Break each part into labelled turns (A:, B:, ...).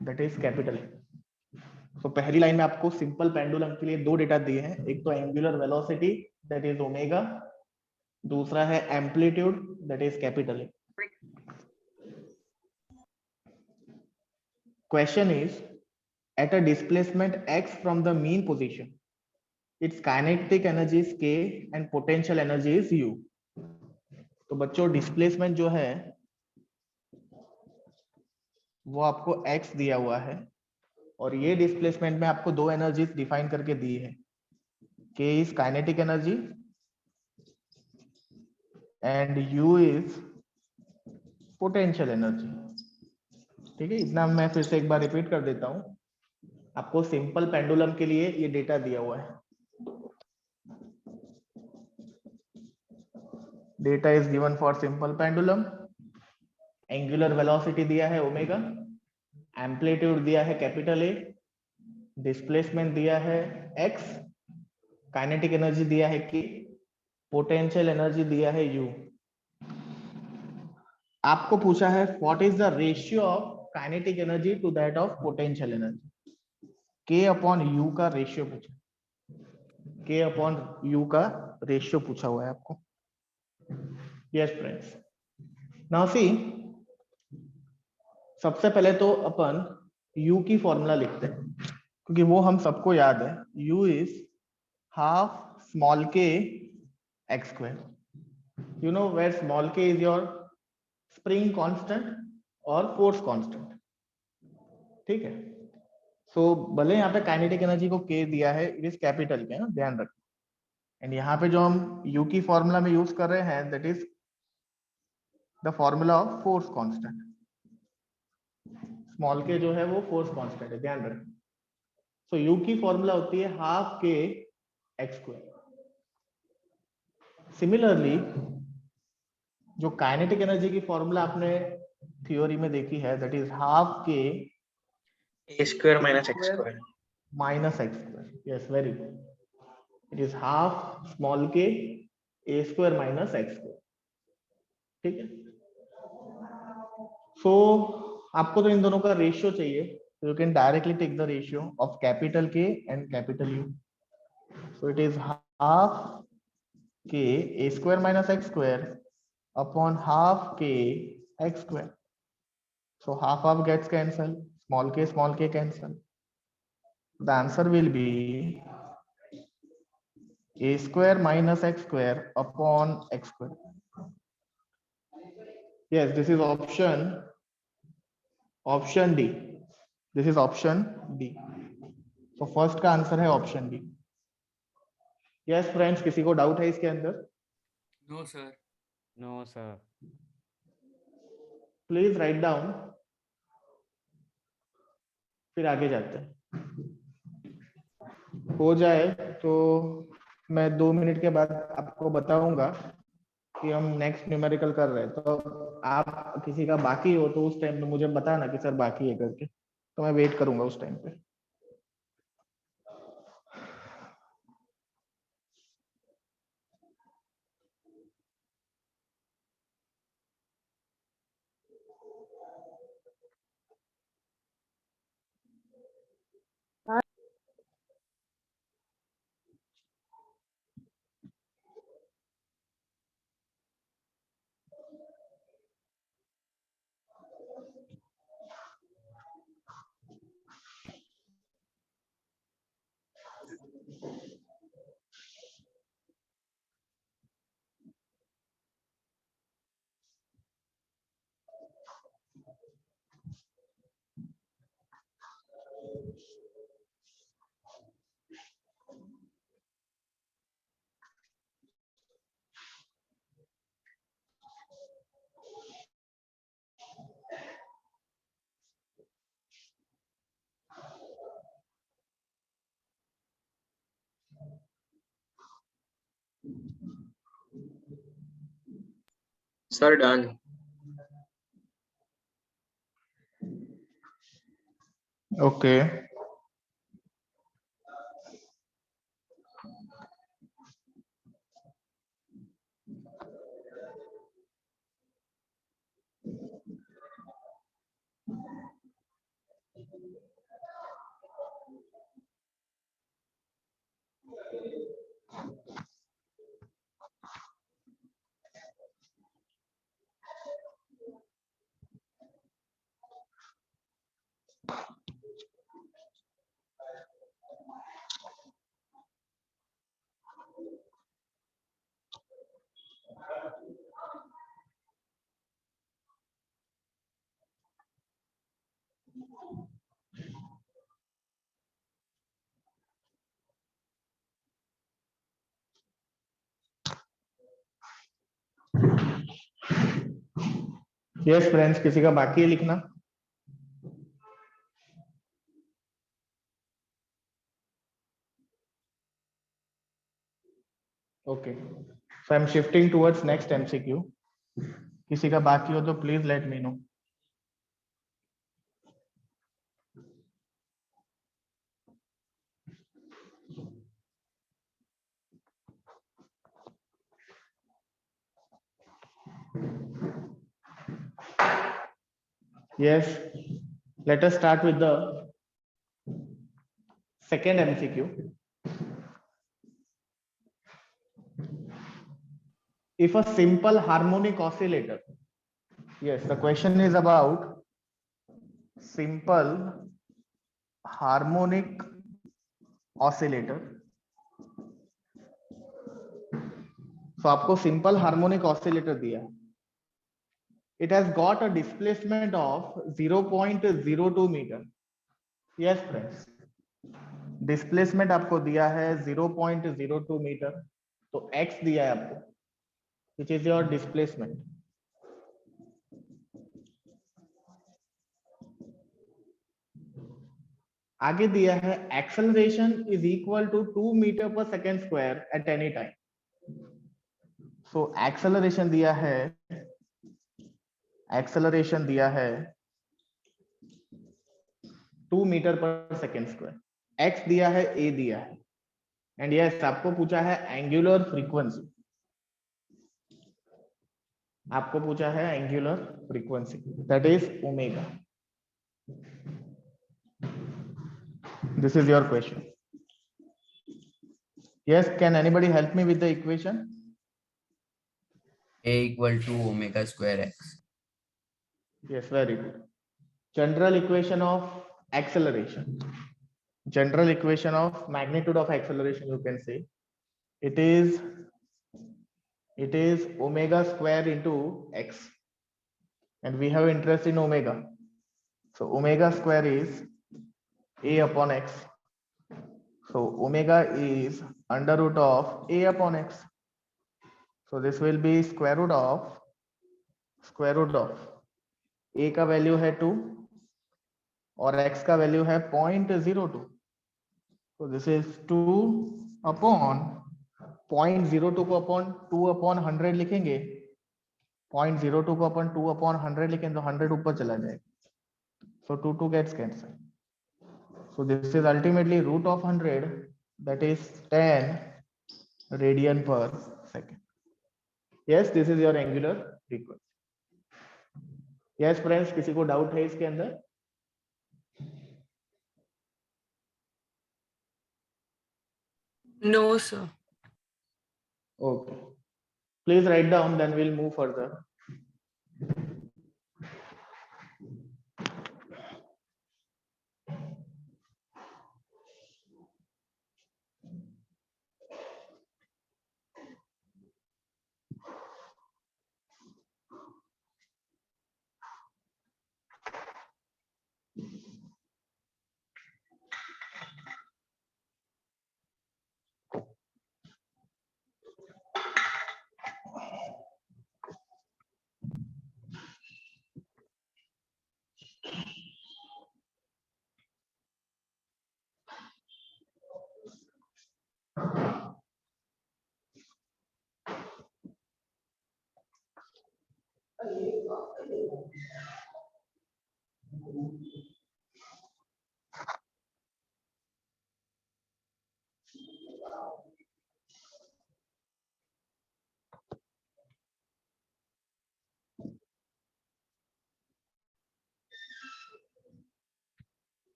A: That is capital. तो पहली line में आपको सिंपल पेंडुलम के लिए दो डेटा दिए हैं, एक तो angular velocity that is omega, दूसरा है amplitude that is capital A. Question is at a displacement x from the mean position, its kinetic energy is k and potential energy is u। तो बच्चों displacement जो है वो आपको x दिया हुआ है, और ये डिस्प्लेसमेंट में आपको दो एनर्जीज डिफाइन करके दी है, k is kinetic energy and u is potential energy. ठीक है, इतना मैं फिर से एक बार रिपीट कर देता हूं। आपको सिंपल पेंडुलम के लिए ये डेटा दिया हुआ है, data is given for simple pendulum. Angular velocity दिया है ओमेगा, एम्पलीट्यूड दिया है कैपिटल ए, डिस्प्लेसमेंट दिया है x, काइनेटिक एनर्जी दिया है k, पोटेंशियल एनर्जी दिया है u। आपको पूछा है what is the ratio of kinetic energy to that of potential energy. k upon u का रेशियो पूछा, k अपॉन u का रेशियो पूछा हुआ है आपको। यस फ्रेंड्स, नाउ सी, सबसे पहले तो अपन u की फॉर्मूला लिखते हैं क्योंकि वो हम सबको याद है। u is half small k x square. You know where small k is your spring constant और फोर्स कांस्टेंट। ठीक है, सो भले यहाँ पे काइनेटिक एनर्जी को k दिया है, इट इज कैपिटल के, ध्यान रखना। एंड यहाँ पे जो हम u की फॉर्मूला में यूज कर रहे हैं that is the formula of force constant. Small k जो है वो फोर्स कांस्टेंट है, ध्यान रखना। सो u की फॉर्मूला होती है half k x square. Similarly जो काइनेटिक एनर्जी की फॉर्मूला आपने थ्योरी में देखी है that is half k
B: a square minus x square।
A: Minus x square. Yes, very good, it is half small k a square minus x square. ठीक है, सो आपको तो इन दोनों का रेशियो चाहिए, you can directly take the ratio of capital K and capital U। So it is half k a square minus x square upon half k x square. So half gets cancelled, small k cancel. The answer will be a square minus x square upon x square. Yes, this is option D. This is option D. So first का answer है option D. Yes friends, किसी को doubt है इसके अंदर?
C: No sir।
D: No sir।
A: Please write down, फिर आगे जाते हैं। हो जाए तो मैं 2 मिनट के बाद आपको बताऊंगा कि हम नेक्स्ट न्यूमेरिकल कर रहे हैं। तो आप किसी का बाकी हो तो उस टाइम पे मुझे बताना कि सर बाकी है करके, तो मैं वेट करूंगा उस टाइम पे।
B: Sir, done।
A: Okay, yes friends, किसी का बाकी है लिखना? Okay, so I am shifting towards next MCQ. किसी का बाकी हो तो please let me know. Yes, let us start with the second MCQ. If a simple harmonic oscillator, yes, the question is about simple harmonic oscillator. So आपको simple harmonic oscillator दिया. It has got a displacement of 0.02 meter. Yes friends, displacement आपको दिया है 0.02 metre, तो x दिया है आपको, which is your displacement. आगे दिया है acceleration is equal to 2 metre per second square at any time. So acceleration दिया है 2 metre per second square. x दिया है, a दिया है, एंड यस आपको पूछा है एंगुलर फ्रीक्वेंसी. आपको पूछा है angular frequency, that is omega. This is your question. Yes, can anybody help me with the equation?
C: A equal to omega square x.
A: Yes, very good. General equation of acceleration. General equation of magnitude of acceleration, you can say. It is omega square into x. And we have interest in omega. So omega square is a upon x. So omega is under root of a upon x. So this will be square root of a का value है 2 और x का value है 0.02. तो this is 2 upon 0.02 को upon 2 upon 100 लिखेंगे. 0.02 को अपन 2 upon 100 लिखेंगे तो 100 ऊपर चला जाएगा. So 2 gets cancelled. So this is ultimately root of 100, that is 10 radian per second. Yes, this is your angular frequency. Yes friends, किसी को डाउट है इसके अंदर?
D: No, sir.
A: Okay, please write down, then we'll move further.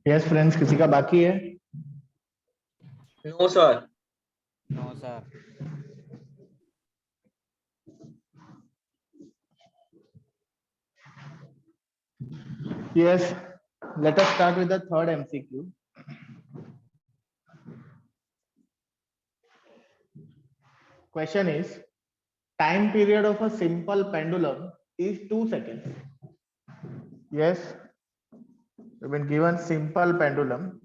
A: Yes friends, किसी का बाकी है?
B: No, sir.
D: No, sir.
A: Yes, let us start with the third MCQ. Question is, time period of a simple pendulum is 2 seconds. Yes, we've been given simple pendulum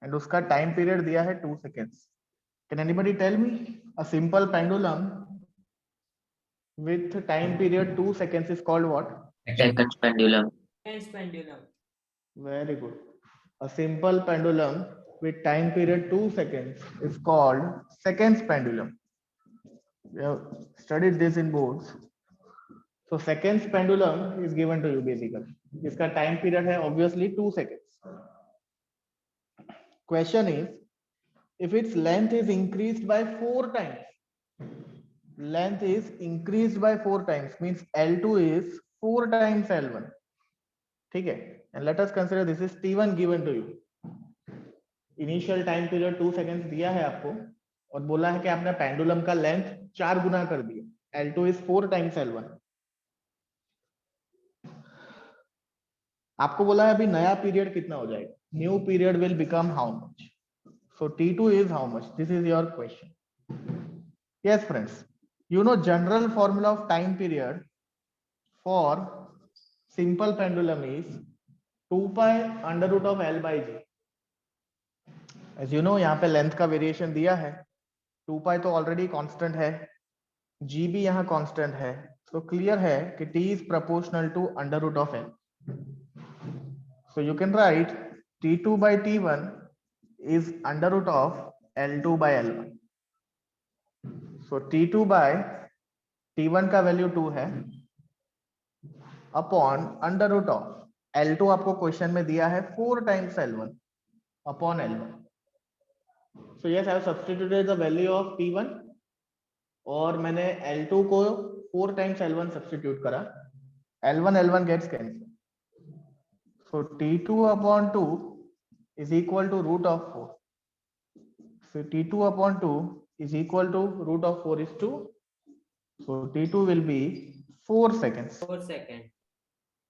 A: and उसका time period दिया है 2 seconds. Can anybody tell me a simple pendulum with time period 2 seconds is called what?
B: Seconds pendulum.
A: Very good. A simple pendulum with time period 2 seconds is called seconds pendulum. We have studied this in boards. So seconds pendulum is given to you basically. इसका time period है obviously 2 seconds. Question is, if its length is increased by 4 times, length is increased by 4 times means L2 is 4 times L1. ठीक है? And let us consider this is T1 given to you. Initial time period 2 seconds दिया है आपको और बोला है कि आपने पेंडुलम का लेंथ 4 गुना कर दिया. L2 is 4 times L1. आपको बोला है अभी नया पीरियड कितना हो जाएगा? New period will become how much? So T2 is how much? This is your question. Yes, friends. You know general formula of time period for simple pendulum is 2 pi under root of L by G. As you know, यहाँ पे length का variation दिया है. 2 pi तो already constant है, G भी यहाँ constant है, तो क्लियर है कि T is proportional to under root of L. So you can write T2 by T1 is under root of L2 by L1. So T2 by T1 का value 2 है upon under root of L2 आपको question में दिया है 4 times L1 upon L1. So yes, I have substituted the value of T1 और मैंने L2 को 4 times L1 substitute करा. L1 gets cancelled. So T2 upon 2 is equal to root of 4. So T2 upon 2 is equal to root of 4 is 2. So T2 will be 4 seconds.
D: 4 seconds.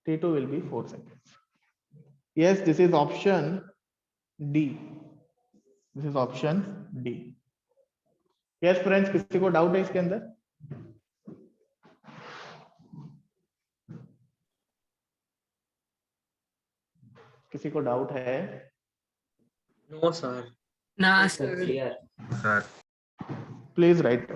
A: T2 will be 4 seconds. Yes, this is option D. This is option D. Yes, friends, किसी को doubt है इसके अंदर? किसी को doubt है?
B: No, sir.
C: Nah,
D: Clear.
C: sir.
A: Please write.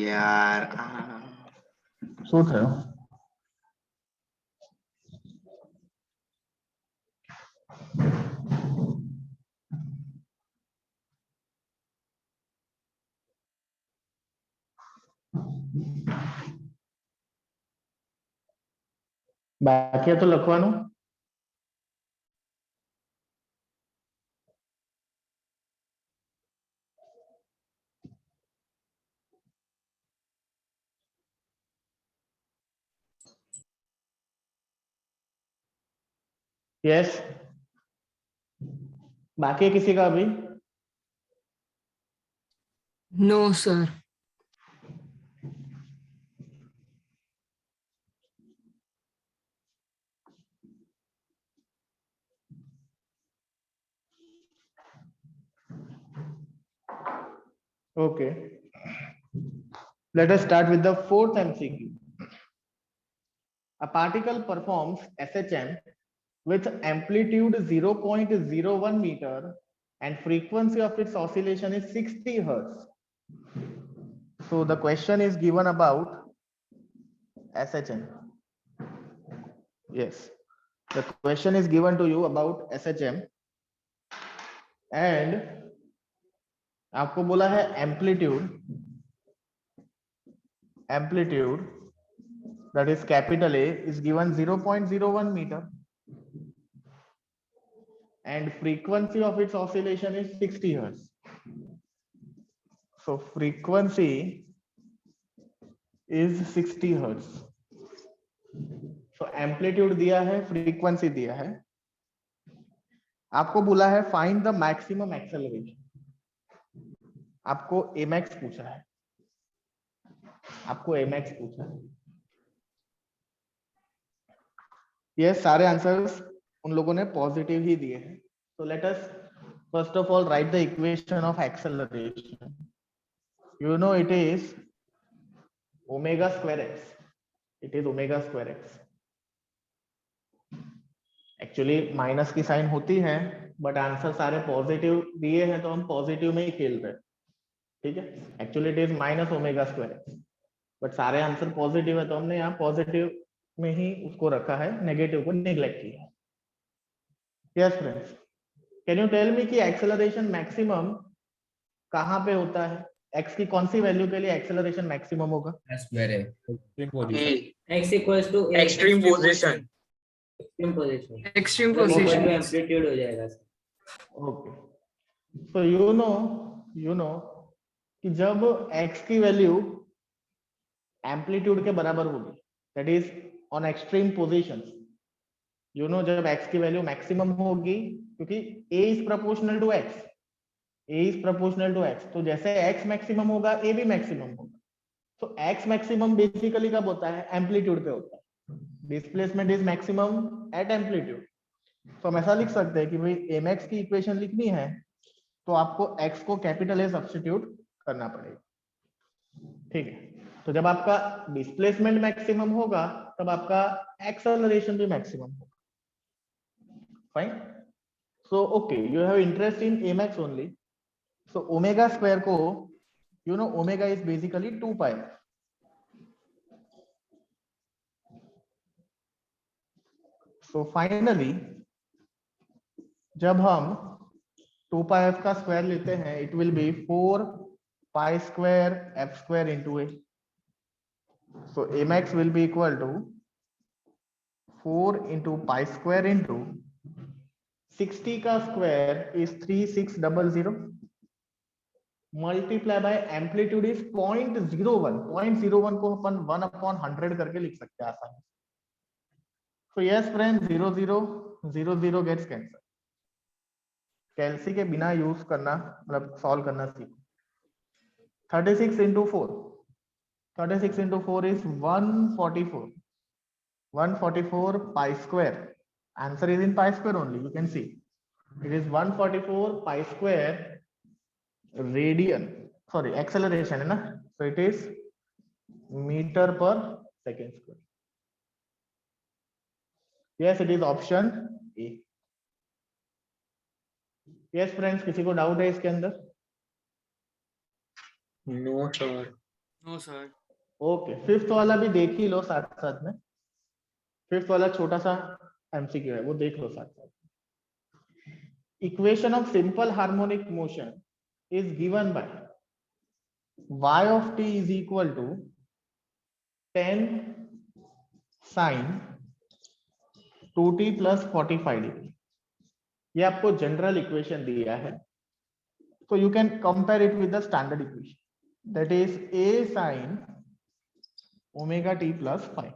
C: यार
A: શું થયું? બાકી તો લખવાનું. यस, बाकी किसी का भी?
D: No, sir.
A: Okay. Let us start with the fourth MCQ. A particle performs SHM with amplitude 0.01 meter and frequency of its oscillation is 60 hertz. So the question is given about SHM. Yes, the question is given to you about SHM and आपको बोला है amplitude that is capital A is given 0.01 meter and frequency of its oscillation is 60 hertz. So frequency is 60 hertz. So amplitude दिया है, frequency दिया है. आपको बोला है find the maximum acceleration. आपको Amax पूछा है. आपको Amax पूछा है. ये सारे आंसर्स उन लोगों ने पॉजिटिव ही दिए हैं. So let us first of all write the equation of acceleration. You know it is omega square x. It is omega square x. Actually minus की साइन होती है, बट आंसर सारे पॉजिटिव दिए हैं तो हम पॉजिटिव में ही खेल रहे हैं. ठीक है. Actually it is minus omega square x, but सारे आंसर पॉजिटिव है तो हमने यहाँ पॉजिटिव में ही उसको रखा है, नेगेटिव को नेग्लेक्ट किया है. Yes friends, can you tell me कि एक्सेलरेशन मैक्सिमम कहाँ पे होता है? एक्स की कौन सी वैल्यू के लिए एक्सेलरेशन मैक्सिमम होगा?
C: स्क्वायर है
B: X equals to A.
E: Extreme position.
B: Extreme position.
D: Extreme
B: Equal to
D: position.
B: amplitude हो जाएगा.
A: ओके, सो यू नो कि जब x की वैल्यू एम्पलीट्यूड के बराबर होगी, that is on extreme positions, you know जब x की वैल्यू मैक्सिमम होगी, क्योंकि a is proportional to x, तो जैसे x मैक्सिमम होगा a भी मैक्सिमम होगा. तो x मैक्सिमम बेसिकली कब होता है? एम्पलीट्यूड पे होता है. Displacement is maximum at amplitude. तो हम ऐसा लिख सकते हैं कि भाई mx की इक्वेशन लिखनी है तो आपको x को कैपिटल A सब्स्टिट्यूट करना पड़ेगा. ठीक है. तो जब आपका डिस्प्लेसमेंट मैक्सिमम होगा तब आपका एक्सेलरेशन भी मैक्सिमम होगा. Fine. So okay, you have interest in Amax only. So omega square को, you know omega is basically 2 pi. So finally जब हम 2 पाई एफ का स्क्वायर लेते हैं, it will be 4 pi square F square into A. So Amax will be equal to 4 into pi square into 60 का square is 3600 multiply by amplitude is 0.01. 0.01 को अपन 1/100 करके लिख सकते हैं आसानी. So yes friends, 0 0 0 0 gets cancelled. कैलसी के बिना यूज करना, मतलब सॉल्व करना सीखो. 36 into 4. 36 into 4 is 144. 144 pi square. Answer is in pi square only. You can see it is 144 pi square radian. Sorry, acceleration है ना? So it is meter per second square. Yes, it is option A. Yes friends, किसी को doubt है इसके अंदर?
B: No, sir.
D: No, sir.
A: Okay, fifth वाला भी देख ही लो साथ साथ में। फिफ्थ वाला छोटा सा एमसीक्यू है, वो देख लो साथ साथ। Equation of simple harmonic motion is given by y of t is equal to 10 sin 2t plus 45 degree. ये आपको जनरल इक्वेशन दिया है, so you can compare it with the standard equation, that is a sin omega t plus 5।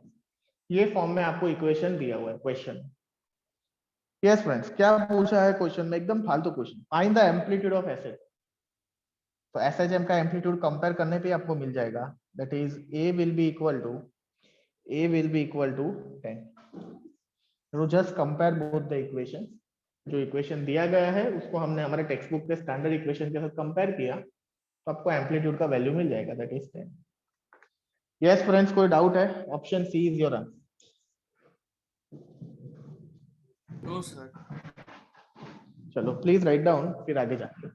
A: ये form में आपको equation दिया हुआ है क्वेश्चन। यस फ्रेंड्स, क्या पूछा है क्वेश्चन में? एकदम फालतू question, find the amplitude of SH. तो एसएचएम का एम्पलीट्यूड कंपेयर करने पे आपको मिल जाएगा, that is a will be equal to 10। तो just compare both the equation. जो इक्वेशन दिया गया है उसको हमने हमारे टेक्स्ट बुक के स्टैंडर्ड इक्वेशन के साथ कंपेयर किया, तो आपको एम्पलीट्यूड का वैल्यू मिल जाएगा, दैट इज 10। यस फ्रेंड्स, कोई डाउट है? Option C is your answer.
D: No, sir.
A: चलो प्लीज राइट डाउन, फिर आगे जाते हैं।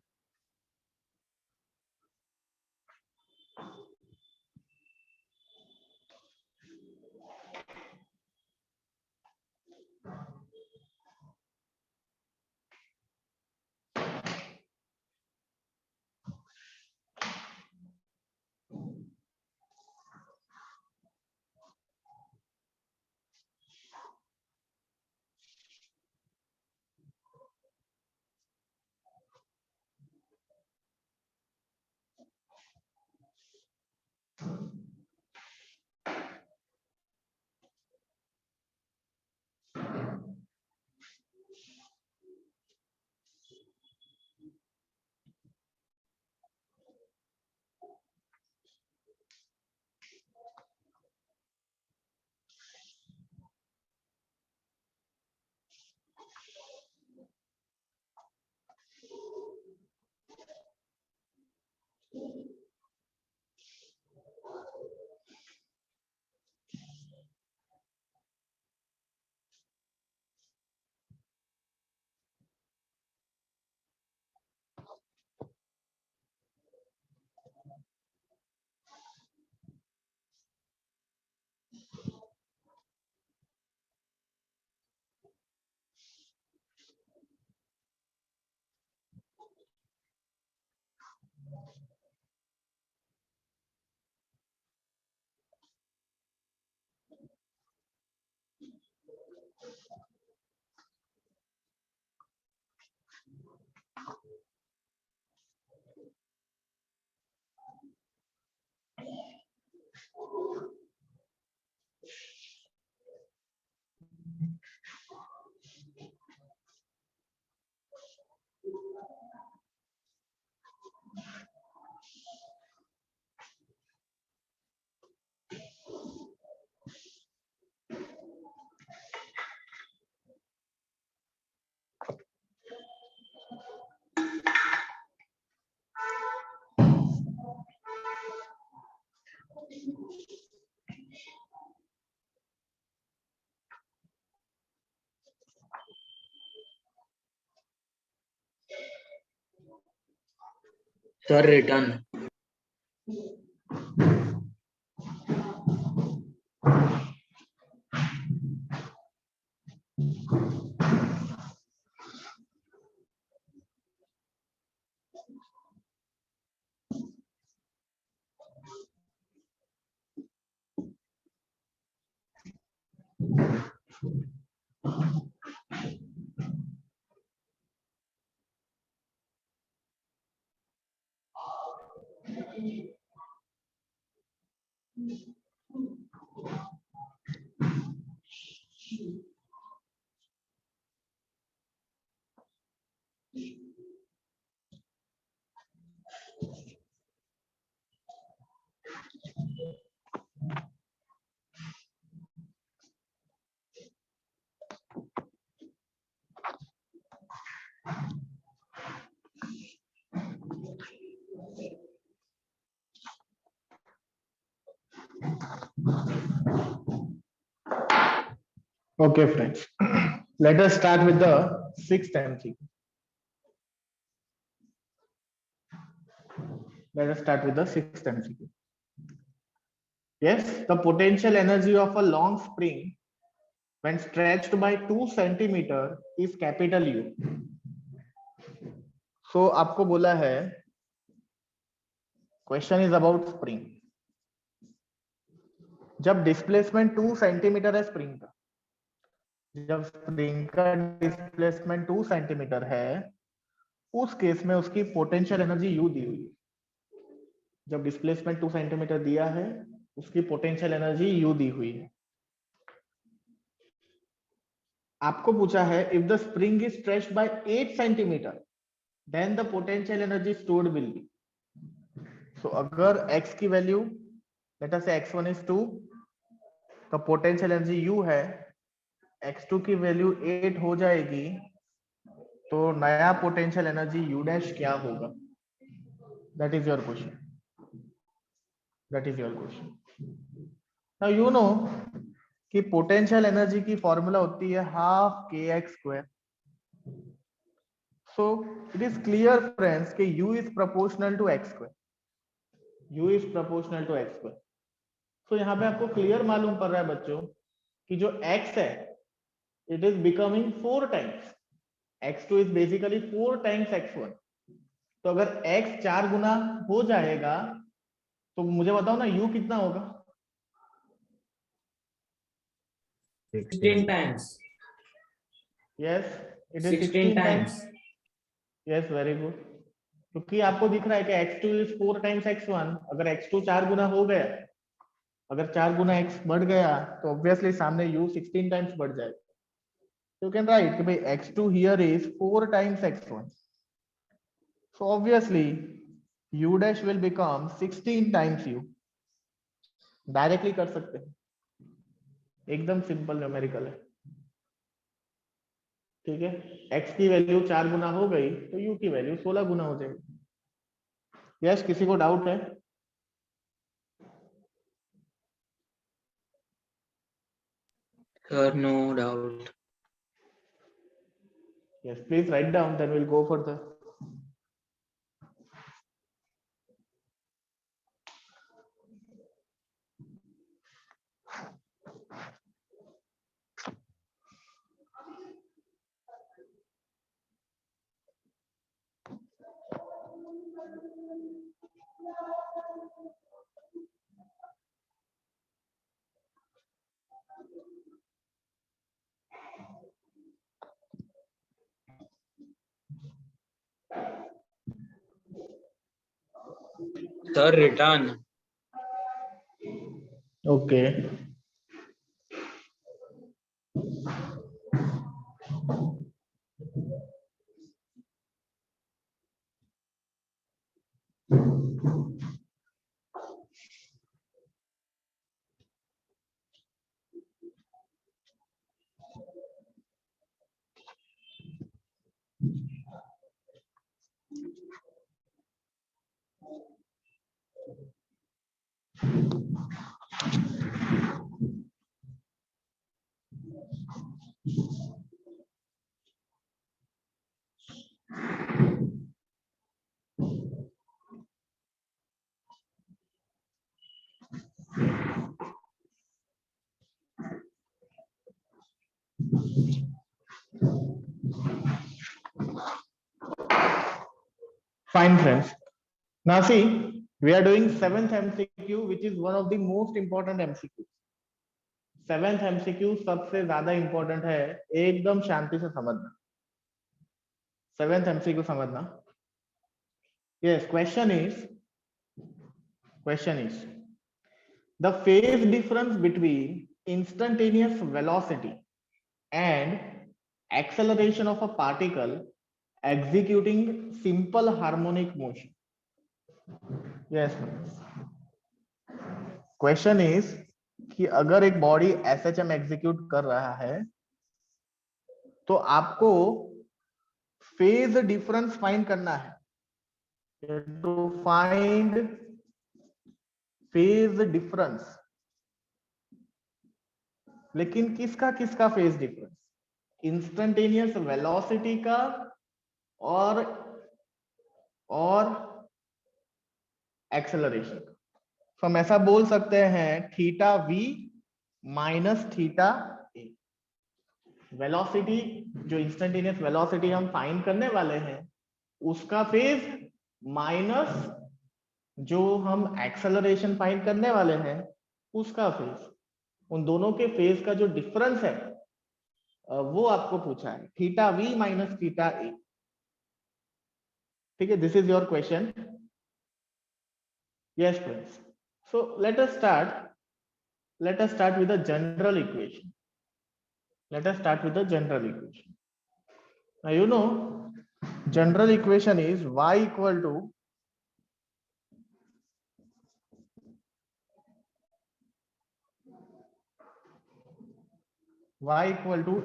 B: Sir, return.
A: Okay friends, Let us start with the sixth MCQ. Let us start with the sixth MCQ. Yes, the potential energy of a long spring when stretched by 2 centimeter is capital U. So आपको बोला है question is about spring. जब displacement 2 centimetre है spring का, जब spring का displacement 2 centimetre है, उस केस में उसकी पोटेंशियल एनर्जी यू दी हुई है. जब डिस्प्लेसमेंट 2 सेंटीमीटर दिया है, उसकी पोटेंशियल एनर्जी यू दी हुई है. आपको पूछा है if the spring is stretched by 8 centimetre then the potential energy stored will be. So अगर x की वैल्यू लेट अस से x1 इज 2, तो पोटेंशियल एनर्जी u है, x2 की वैल्यू 8 हो जाएगी, तो नया पोटेंशियल एनर्जी u डैश क्या होगा? That is your question. That is your question. Now you know कि पोटेंशियल एनर्जी की फॉर्मूला होती है half kx square. So it is clear friends कि u is proportional to x square. u is proportional to x square. तो यहाँ पे आपको clear मालूम पड़ रहा है बच्चों कि जो x है it is becoming 4 times. x2 is basically 4 times x1. तो अगर x 4 गुना हो जाएगा तो मुझे बताओ ना u कितना होगा?
B: 16 times.
A: Yes it is
B: 16
A: 16
B: times.
A: Times. Yes very good. क्योंकि आपको दिख रहा है कि x2 इज 4 टाइम्स x1. अगर x2 4 गुना हो गया, अगर 4 गुना x बढ़ गया तो ऑब्वियसली सामने u 16 टाइम्स बढ़ जाएगा. You can write कि भाई x2 here is 4 times x1. So obviously u dash will become 16 times u. Directly कर सकते हैं, एकदम सिंपल न्यूमेरिकल है. ठीक है, x की वैल्यू 4 गुना हो गई तो u की वैल्यू 16 गुना हो जाएगी. यस, किसी को डाउट है?
B: Sir, no doubt.
A: Yes, please write down, then we'll go for the
B: Sir, return.
A: okay. Fine friends. Now see, we are doing 7th MCQ, which is one of the most important MCQ. 7th MCQ सबसे ज्यादा important है, एकदम शांति से समझना. 7th MCQ समझना. Yes, question is the phase difference between instantaneous velocity and acceleration of a particle executing simple harmonic motion. Yes, question is कि अगर एक बॉडी SHM एग्जीक्यूट कर रहा है तो आपको फेज डिफरेंस फाइंड करना है. To find phase difference. लेकिन किसका फेज डिफरेंस? इंस्टेंटेनियस वेलोसिटी का और एक्सेलरेशन का। तो हम ऐसा बोल सकते हैं थीटा v माइनस थीटा ए। वेलोसिटी, जो इंस्टेंटेनियस वेलोसिटी हम फाइंड करने वाले हैं, उसका फेज माइनस जो हम एक्सेलरेशन फाइंड करने वाले हैं उसका फेज, उन दोनों के फेज का जो डिफरेंस है वो आपको पूछा है, थीटा v माइनस थीटा ए। ठीक है, this is your question. Yes friends, so let us start with the general equation. Let us start with the general equation. Now you know general equation is y equal to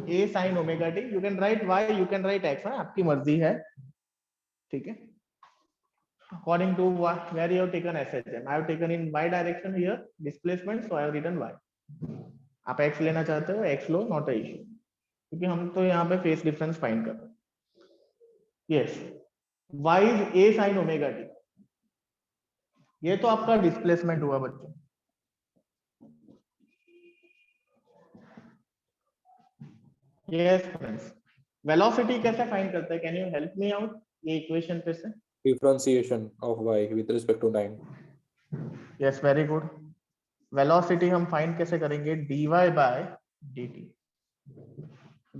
A: a sin omega t. You can write y, you can write x, आपकी मर्जी है, ठीक है। According to where you have taken SHM, I have taken in y direction here displacement, so I have written y. आप x लेना चाहते हो x low, not a issue, क्योंकि हम तो यहाँ पे फेस डिफरेंस फाइंड कर रहे हैं। Yes, y is a sin omega t, ये तो आपका डिस्प्लेसमेंट हुआ बच्चों। यस फ्रेंड्स, वेलोसिटी कैसे फाइंड करते हैं? Can you help me out ये इक्वेशन पे से?
E: Differentiation of y with respect to time.
A: Yes, very good. Velocity हम फाइंड कैसे करेंगे? dy by dt,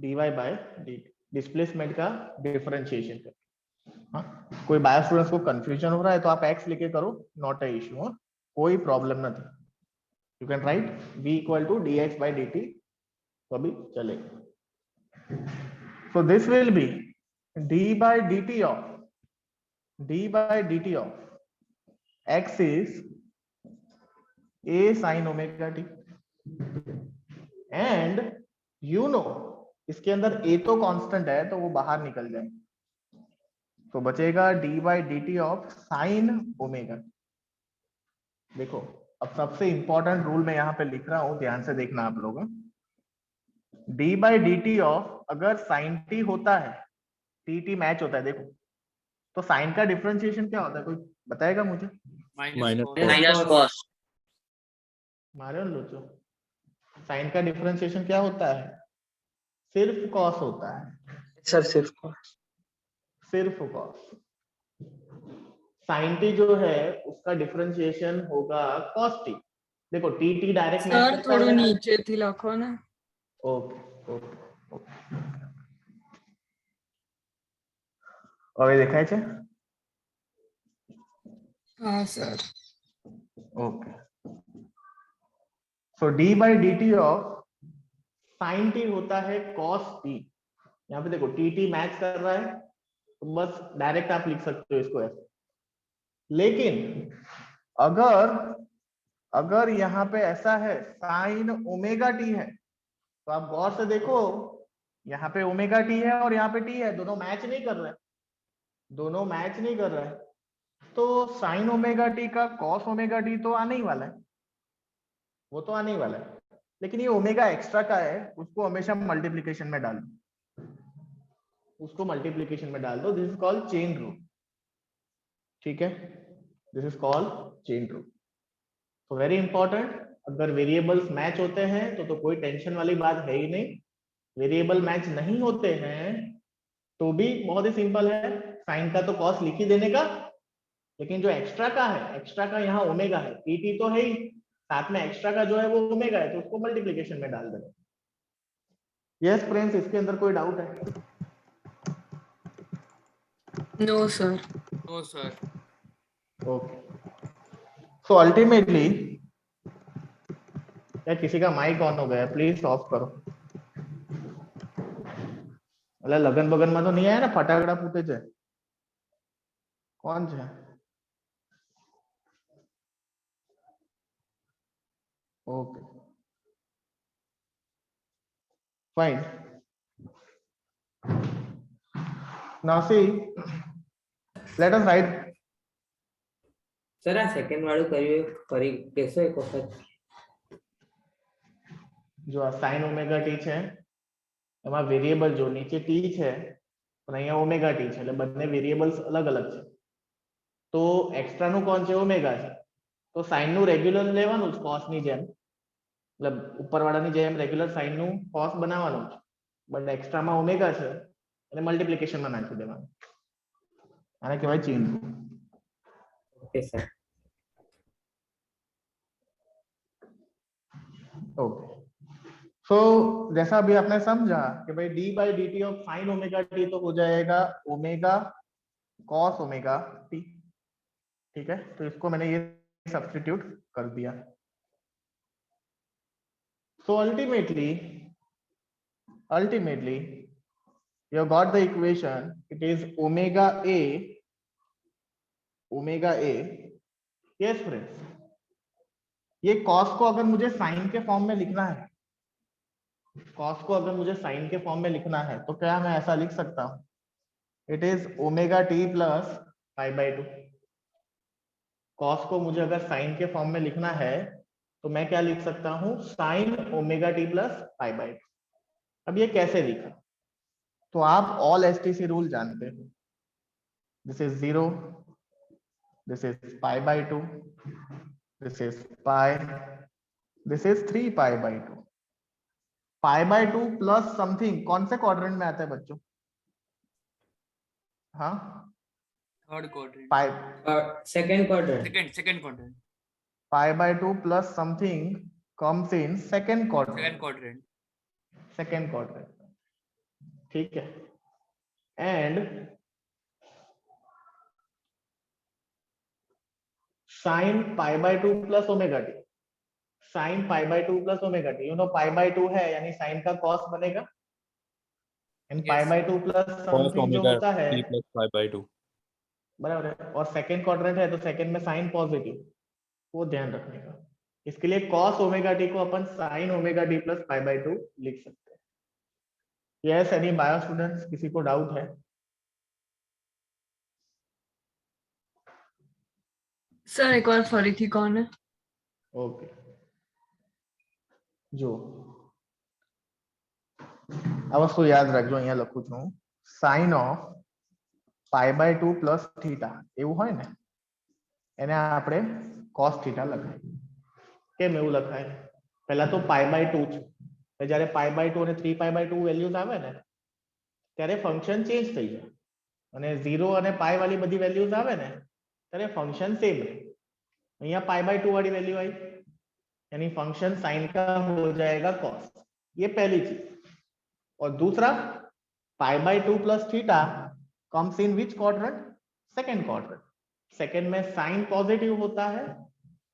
A: dy by dt, displacement का डिफरेंशिएशन कर। हाँ, कोई बायो स्टूडेंट्स को कंफ्यूजन हो रहा है तो आप x लेके करो, नॉट अ इशू, कोई प्रॉब्लम नहीं। You can write v equal to dx by dt, तो अभी चलेगा। So this will be d by dt of x is a sin omega t, and you know इसके अंदर a तो constant है तो वो बाहर निकल जाए, तो बचेगा d by dt of sin omega. देखो, अब सबसे इंपॉर्टेंट रूल मैं यहाँ पे लिख रहा हूं, ध्यान से देखना आप लोग। d by dt ऑफ, अगर sin t होता है, tt मैच होता है, देखो तो साइन का डिफरेंशिएशन क्या होता है, कोई बताएगा मुझे?
D: Minus
B: Minus cos.
A: मारे लोचो, साइन का डिफरेंशिएशन क्या होता है? सिर्फ कॉस होता है,
B: सर सिर्फ cos.
A: सिर्फ कॉस। साइन टी जो है उसका डिफरेंशिएशन होगा कॉस टी। देखो T T direct match
F: sir
A: करता है
F: थोड़ું
A: ना?
F: નીચેથી લખો ને।
A: ओके ओके ओके, હવે દેખાય છે?
F: હા sir.
A: Okay, so D by D T of sine T होता है कॉस टी। यहाँ पे देखो टी टी मैच कर रहा है, तो बस डायरेक्ट आप लिख सकते हो इसको ऐसे। लेकिन अगर यहाँ पे ऐसा है साइन ओमेगा टी है, तो आप गौर से देखो, यहाँ पे ओमेगा टी है और यहाँ पे टी है, दोनों मैच नहीं कर रहे, दोनों मैच नहीं कर रहे, तो साइन ओमेगा टी का कॉस ओमेगा टी तो आने ही वाला है, वो तो आने ही वाला है। लेकिन ये ओमेगा एक्स्ट्रा का है, उसको हमेशा मल्टीप्लीकेशन में डाल दो, उसको मल्टीप्लीकेशन में डाल दो। This is called chain rule, ठीक है, this is called chain rule. तो वेरी इंपॉर्टेंट, अगर वेरिएबल्स मैच होते हैं तो कोई टेंशन वाली बात है ही नहीं। वेरिएबल मैच नहीं होते हैं तो भी बहुत ही सिंपल है, साइन का तो कॉस लिख ही देने का, लेकिन जो एक्स्ट्रा का है, एक्स्ट्रा का यहाँ ओमेगा है, टी तो है ही, साथ में एक्स्ट्रा का जो है वो ओमेगा है, तो उसको मल्टीप्लीकेशन में डाल देना। यस फ्रेंड्स, इसके अंदर कोई डाउट है?
F: No sir.
D: No, sir.
A: Okay, so ultimately, या किसी का माइक ऑन हो गया, प्लीज ऑफ करो। मतलब लगन बगन में तो नहीं आया ना, फटाकड़ा फूटे थे? कौन है? Okay fine. Now see, let us right.
B: Sir આ સેકન્ડ વાળું કર્યું ફરી કેસો એક વખત?
A: जो साइन ओमेगा टी है, એમાં વેરિયેબલ જો નીચે t છે પણ અહીંયા ઓમેગા t છે એટલે બંને વેરિયેબલ્સ અલગ અલગ છે તો એક્સ્ટ્રા નું કોણ છે ઓમેગા છે તો સાઇન નું રેગ્યુલર લેવાનું જ cos ની જેમ मतलब ઉપરવાળાની જેમ રેગ્યુલર સાઇન નું cos બનાવવાનું છે બટ એક્સ્ટ્રા માં ઓમેગા છે એટલે મલ્ટીપ્લિકેશન માં નાખી દેવાનું આને કહેવાય chain rule
B: okay sir
A: okay so जैसा अभी आपने समझा कि भाई d by D T of sine omega t तो हो जाएगा ओमेगा कॉस ओमेगा टी ठीक है तो इसको मैंने ये सब्स्टिट्यूट कर दिया so ultimately you have got the equation it is omega a yes friends ये cos को अगर मुझे साइन के फॉर्म में लिखना है cos को अगर मुझे साइन के फॉर्म में लिखना है तो क्या मैं ऐसा लिख सकता हूं it is omega t plus pi by 2 cos को मुझे अगर साइन के फॉर्म में लिखना है तो मैं क्या लिख सकता हूं sign omega t plus pi by 2 अब ये कैसे लिखा तो आप ऑल एसटीसी रूल जानते हो this is 0 this is pi by 2 this is pi this is 3 pi by 2 pi by 2 plus something कौन से क्वाड्रेंट में आता है बच्चों हाँ
D: third quadrant
A: pi
B: second quarter
D: second quadrant
A: pi by 2 plus something comes in second quadrant ठीक है and sine pi by 2 plus omega T sine pi by 2 plus omega T you know pi by 2 है यानी sign का cos बनेगा and pi by 2 plus
E: cos
A: something जो
E: omega
A: होता है
E: t plus pi by 2.
A: बराबर है और सेकंड क्वाड्रेंट है तो सेकंड में साइन पॉजिटिव वो ध्यान रखने का इसके लिए cos ओमेगा टी को अपन sin omega t plus pi by 2 लिख सकते हैं यस एनी बायो स्टूडेंट्स किसी को डाउट है
F: सर एक बार फरीथी कौन है
A: ओके जो आ वस्तु याद रखो अहींया लखું છું sin of pi by 2 plus theta એવું હોય ને એને આપણે cos थीटा લખાય કેમ એવું લખાય પહેલા તો પાઈ બાય 2 છે જ્યારે પાઈ બાય 2 અને 3 પાઈ બાય 2 વેલ્યુઝ આવે ને ત્યારે ફંક્શન ચેન્જ થઈ જાય અને 0 અને પાઈ વાળી બધી વેલ્યુઝ આવે ને ત્યારે ફંક્શન સેમ રહે અહીંયા पाई बाय 2 वाली वैल्यू आई यानी फंक्शन साइन का हो जाएगा cos ये पहली चीज और दूसरा पाई by 2 plus theta comes in which quadrant second में साइन पॉजिटिव होता है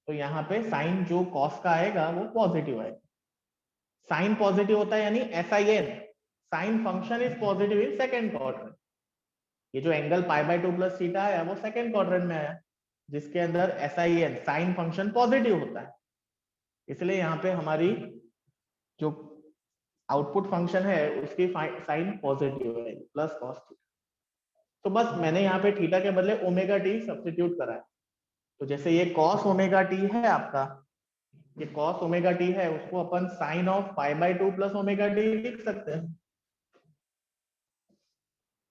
A: तो यहाँ पे साइन जो cos का आएगा वो पॉजिटिव आएगा साइन पॉजिटिव होता है यानी SIN sine function is positive in second quadrant ये जो angle pi by 2 plus theta आया वो सेकंड क्वाड्रेंट में आया जिसके अंदर SIN साइन फंक्शन पॉजिटिव होता है इसलिए यहाँ पे हमारी जो आउटपुट फंक्शन है उसकी साइन पॉजिटिव है प्लस cos थीटा तो बस मैंने यहाँ पे थीटा के बदले ओमेगा टी सब्स्टिट्यूट करा है तो जैसे ये cos ओमेगा टी है आपका ये cos ओमेगा टी है उसको अपन sine of pi by 2 plus omega t लिख सकते हैं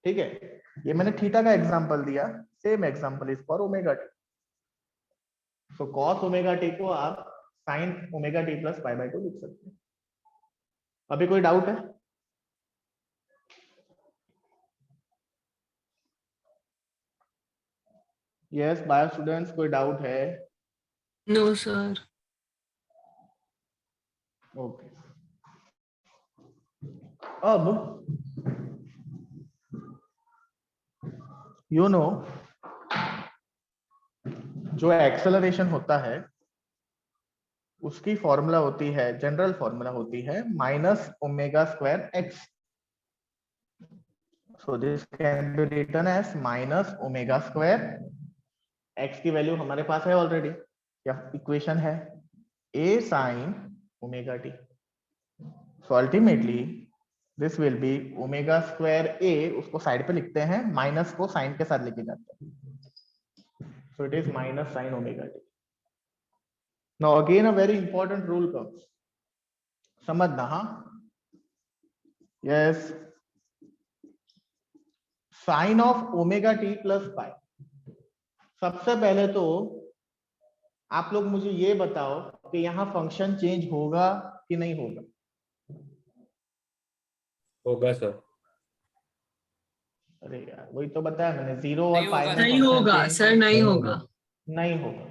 A: ठीक है ये मैंने थीटा का एग्जांपल दिया same example is for omega t so cos omega T को आप sin omega t plus pi by 2 लिख सकते हैं अभी कोई डाउट है यस बायो स्टूडेंट्स कोई डाउट है
F: नो सर
A: ओके अब यू नो जो एक्सेलरेशन होता है उसकी फॉर्मूला होती है जनरल फॉर्मूला होती है minus omega square x so this can be written as minus omega square x की वैल्यू हमारे पास है ऑलरेडी या इक्वेशन है a sin omega t so ultimately this will be omega square a उसको side पे लिखते हैं माइनस को साइन के साथ लेके जाते हैं so it is minus sine omega t Now again a very important rule comes. समझना हाँ yes, sine of omega t plus pi. सबसे पहले तो आप लोग मुझे ये बताओ कि यहाँ फंक्शन चेंज होगा कि नहीं होगा।
E: होगा सर।
A: अरे यार, वही तो बताया मैंने, जीरो और
D: नहीं
A: पाई
D: होगा
A: में
D: सर।
F: नहीं
A: फंक्शन
F: होगा
A: चेंज
F: सर, नहीं होगा।
A: नहीं होगा।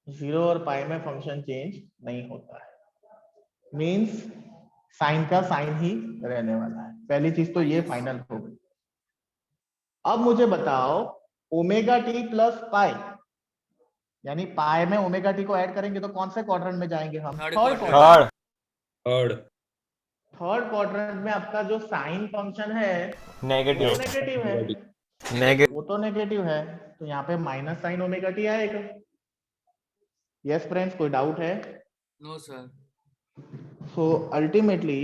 A: जीरो और पाई में फंक्शन चेंज नहीं होता है, मींस साइन का साइन ही रहने वाला है। पहली चीज तो ये फाइनल हो गई। अब मुझे बताओ ओमेगा टी प्लस पाई, यानी पाई में ओमेगा टी को ऐड करेंगे तो कौन से क्वाड्रेंट में जाएंगे हम?
D: Third
A: third
D: quadrant.
A: Quadrant.
E: Third.
A: Third quadrant में आपका जो साइन फंक्शन है वो
G: नेगेटिव
A: नेगेटिव है।
G: नेगेटिव
A: वो तो नेगेटिव है, तो यहाँ पे माइनस साइन ओमेगा टी आएगा। यस फ्रेंड्स, कोई डाउट है?
D: No sir.
A: सो अल्टीमेटली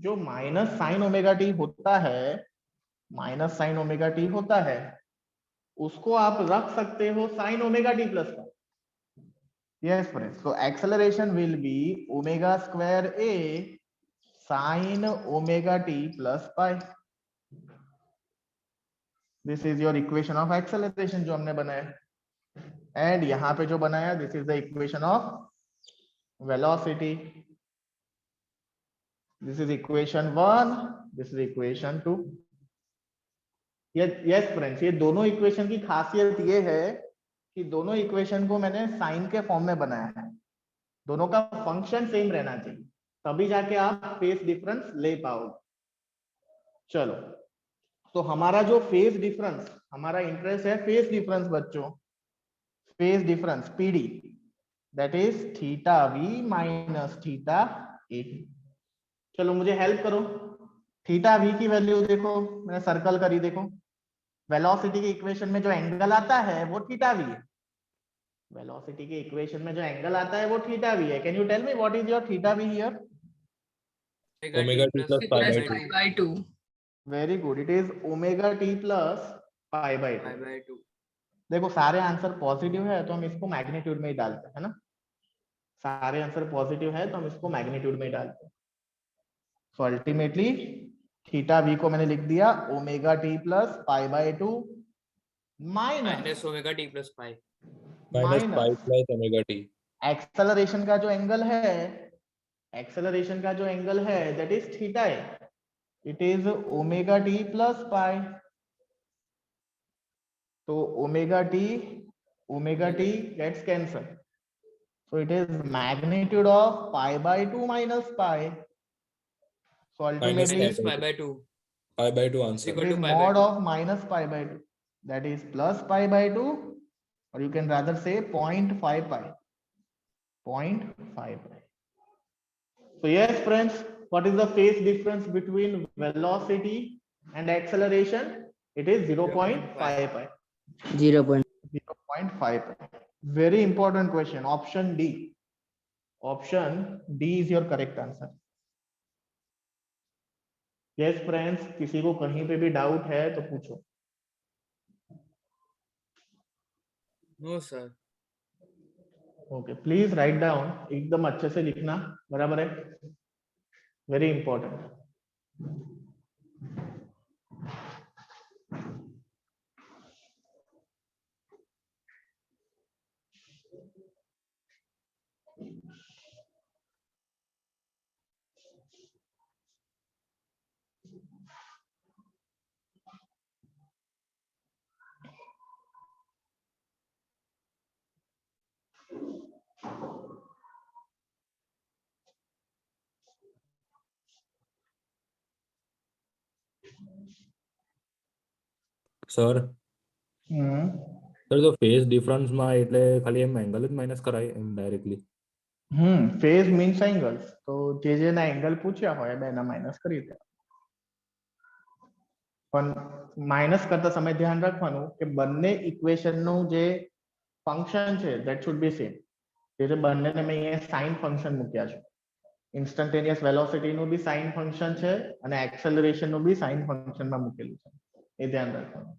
A: जो माइनस साइन ओमेगा टी होता है, माइनस साइन ओमेगा टी होता है, उसको आप रख सकते हो साइन ओमेगा टी प्लस का। Yes friends, so acceleration will be omega square a sin omega t plus pi. This is your equation of acceleration जो हमने बनाया, एंड यहाँ पे जो बनाया this is the equation of velocity. This is equation 1, this is equation 2। Yes friends, ये दोनों equation की खासियत ये है कि दोनों इक्वेशन को मैंने साइन के फॉर्म में बनाया है। दोनों का फंक्शन सेम रहना चाहिए, तभी जाके आप फेज डिफरेंस ले पाओगे। चलो, तो हमारा जो फेज डिफरेंस, हमारा इंटरेस्ट है फेज डिफरेंस बच्चों, phase difference PD, that is theta V minus theta A. चलो मुझे हेल्प करो, थीटा वी की वैल्यू देखो, मैंने सर्कल करी, देखो वेलोसिटी के इक्वेशन में जो एंगल आता है वो थीटा वी है। वेलोसिटी के इक्वेशन में जो एंगल आता है वो थीटा वी है। Can you tell me what is your theta v here?
E: Omega t plus pi
F: plus
E: by two.
F: Pi by 2।
A: Very good, it is omega t plus pi by
D: Pi
A: 2।
D: by 2.
A: देखो सारे answer positive है तो हम इसको magnitude में ही डालते हैं, है ना। सारे आंसर पॉजिटिव है तो हम इसको मैग्नीट्यूड में ही डालते हैं। सो अल्टीमेटली थीटा वी को मैंने लिख दिया omega t plus pi by 2 minus
D: Minus omega t plus pi.
E: Minus pi
A: minus
E: plus omega t.
A: Acceleration का जो एंगल है, एक्सेलरेशन का जो एंगल है दैट इज थीटा है, it is omega t plus pi. तो omega t gets cancel, so it is magnitude of pi by 2 minus pi, so
E: minus
A: ultimately
D: Minus pi by 2.
E: Pi by two
D: Is
E: answer.
A: it
D: equal
A: is
D: to pi by
A: mod
D: 2.
A: of minus pi by 2, that is plus pi by 2, or you can rather say 0.5 pi, 0.5 pi. So yes friends, what is the phase difference between velocity and acceleration? It is 0.5 pi. 0.5 pi. Very important question, option D. Option D is your correct answer. Yes friends, किसी को कहीं पे भी doubt है तो पूछो।
D: No sir.
A: Okay, please write down, एकदम अच्छे से लिखना, बराबर है, वेरी इंपॉर्टेंट।
E: સર સર તો ફેઝ ડિફરન્સમાં એટલે ખાલી એમ એંગલ જ માઇનસ કરાય એમ ડાયરેક્ટલી?
A: ફેઝ મીન્સ એંગલ્સ, તો જે જેના એંગલ પૂછ્યા હોય બેના માઇનસ કરી દે, પણ માઇનસ કરતા સમય ધ્યાન રાખવાનું કે બંને ઇક્વેશનનું જે ફંક્શન છે ધેટ શુડ બી સેમ. એટલે બંનેને મેં અહીંયા સાઇન ફંક્શન મૂક્યા છે. ઇન્સ્ટન્ટેનિયસ વેલોસિટીનું બી સાઇન ફંક્શન છે અને એક્સેલરેશનનું બી સાઇન ફંક્શનમાં મૂકેલું છે, એ ધ્યાન રાખવાનું.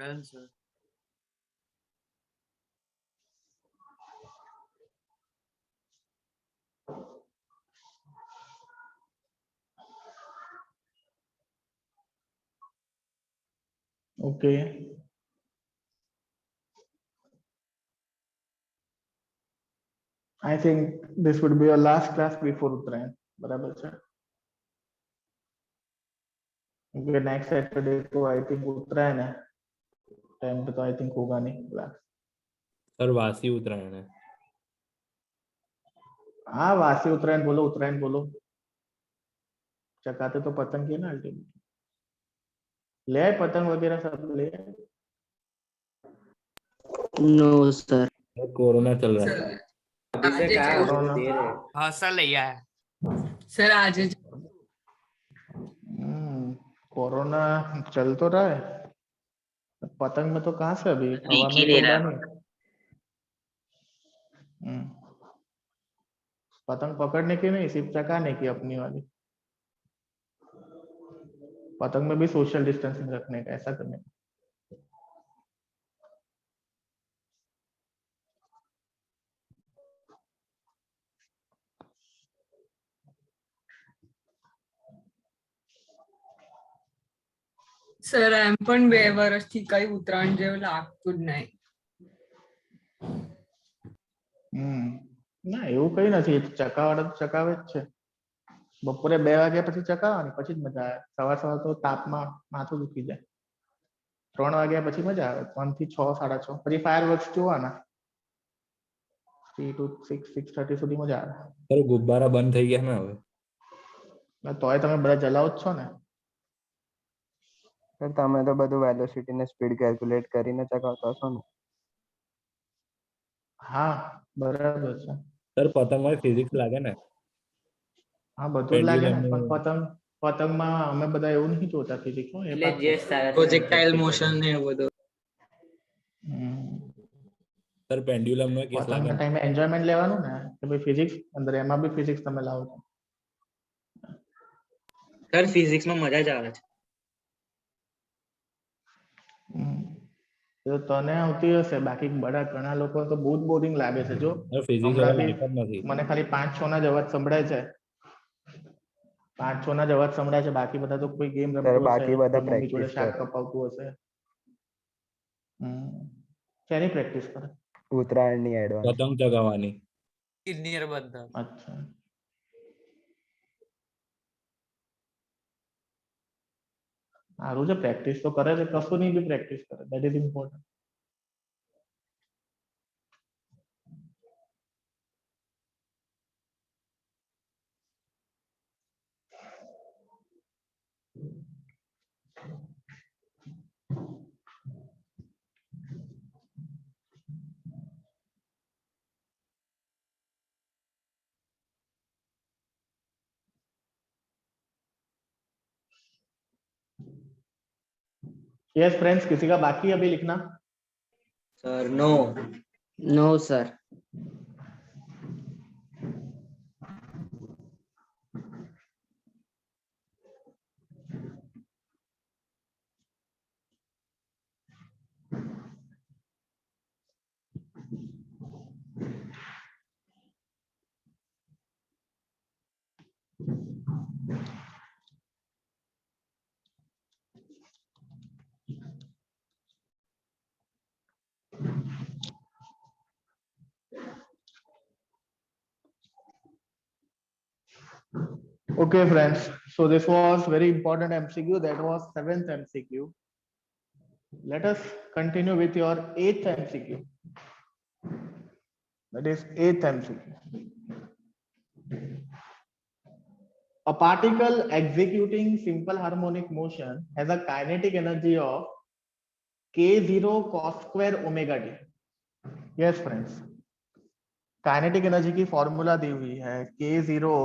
D: Done, sir.
A: Okay. I think this would be your last class before Uttarayan. बराबर है? क्योंकि नेक्स्ट सैटरडे को आई थिंक उत्तरायण है, टाइम पे तो आई थिंक होगा नहीं क्लास।
E: सर वासी उत्तरायण है।
A: हाँ वासी उत्तरायण बोलो, उत्तरायण बोलो, चकाते तो पतंग की ना अल्टीमेट। ले आए पतंग वगैरह सब ले आए?
G: No sir.
E: कोरोना चल रहा है।
F: सर
B: अभी से
F: आज
B: कहा
A: कोरोना।
B: बहुत देर है।
D: हाँ सर ले आया।
F: सर आज
A: कोरोना चल तो रहा है, पतंग में तो कहाँ से अभी हवा
G: दिख ही
A: में
G: नहीं
A: तो
G: रहा
A: उड़ा नहीं। पतंग पकड़ने की नहीं, सिर्फ चकाने की अपनी वाली। पतंग में भी सोशल डिस्टेंसिंग रखने का, ऐसा करने का।
F: સર એમ પણ 2 વર્ષથી કઈ ઉત્તરાયણ જેવું લાગતું જ નહીં.
A: ના એવું કઈ નથી, ચકાવાળા તો ચકાવે જ છે. બપોરે 2 વાગ્યા પછી ચકાવવાની, પછી જ મજા આવે. સવાર સવાર તો તાપમાં માથું દુખી જાય. 3 વાગ્યા પછી મજા આવે, 3 થી 6 6:30. પછી ફાયર વર્ક્સ જોવાના 3 to 6 6:30 સુધી મજા આવે.
E: સર ગુબ્બારા બંધ થઈ ગયા ને હવે.
A: તોય તમે બધા જલાવો જ છો ને.
H: સર તમે તો બધું વેલોસિટી ને સ્પીડ કેલ્ક્યુલેટ કરીને ચકાવતા હશો ને?
A: હા બરાબર છે.
E: સર પતંગમાં ફિઝિક્સ લાગે ને?
A: હા બધું જ લાગે ને,
E: Pendulum
A: પણ પતંગમાં અમે બધા એવું નહીં જોતા ફિઝિક્સ.
B: એટલે જે સારા
D: પ્રોજેક્ટાઇલ મોશન ને એવું બધું.
E: સર પેન્ડ્યુલમ નો કેસ લાગે
A: પતંગના ટાઈમે એન્જોયમેન્ટ લેવાનું ને, કે ભાઈ ફિઝિક્સ અંદર, એમાં બી ફિઝિક્સ તમે લાવો છો.
D: સર ફિઝિક્સ માં મજા જ આવે છે.
A: તો તને આવતી હશે, બાકી બડા ઘણા લોકો તો બહુ જ બોરિંગ લાગે છે. જો
E: ફિઝિક્સ
A: હમણાં બી
E: લાગતા જ નથી.
A: મને ખાલી 5-6 ના જ અવાજ સંભળાય છે, 5-6 ના જ અવાજ સંભળાય છે. બાકી બધા તો કોઈ ગેમ રમતું હશે,
H: બાકી બધા
A: કોઈ મમ્મી જોડે
H: practice
A: શાક
H: કરે.
A: કપાવતું હશે. શેની પ્રેક્ટિસ કરે?
H: ઉત્તરાયણની એડવાન્સ.
E: પતંગ ચગાવવાની.
D: સિનિયર બધા.
A: અચ્છા, સારું છે. પ્રેક્ટિસ તો કરે છે, કશું નહીં બી પ્રેક્ટિસ કરે, that is important. Yes friends, किसी का बाकी अभी लिखना?
G: Sir no. No sir.
A: Okay friends, so this was very important MCQ, that was 7th MCQ. Let us continue with your 8th MCQ. That is 8th MCQ. A particle executing simple harmonic motion has a kinetic energy of k0 cos square omega t. Yes friends, kinetic energy की formula दी हुई है k0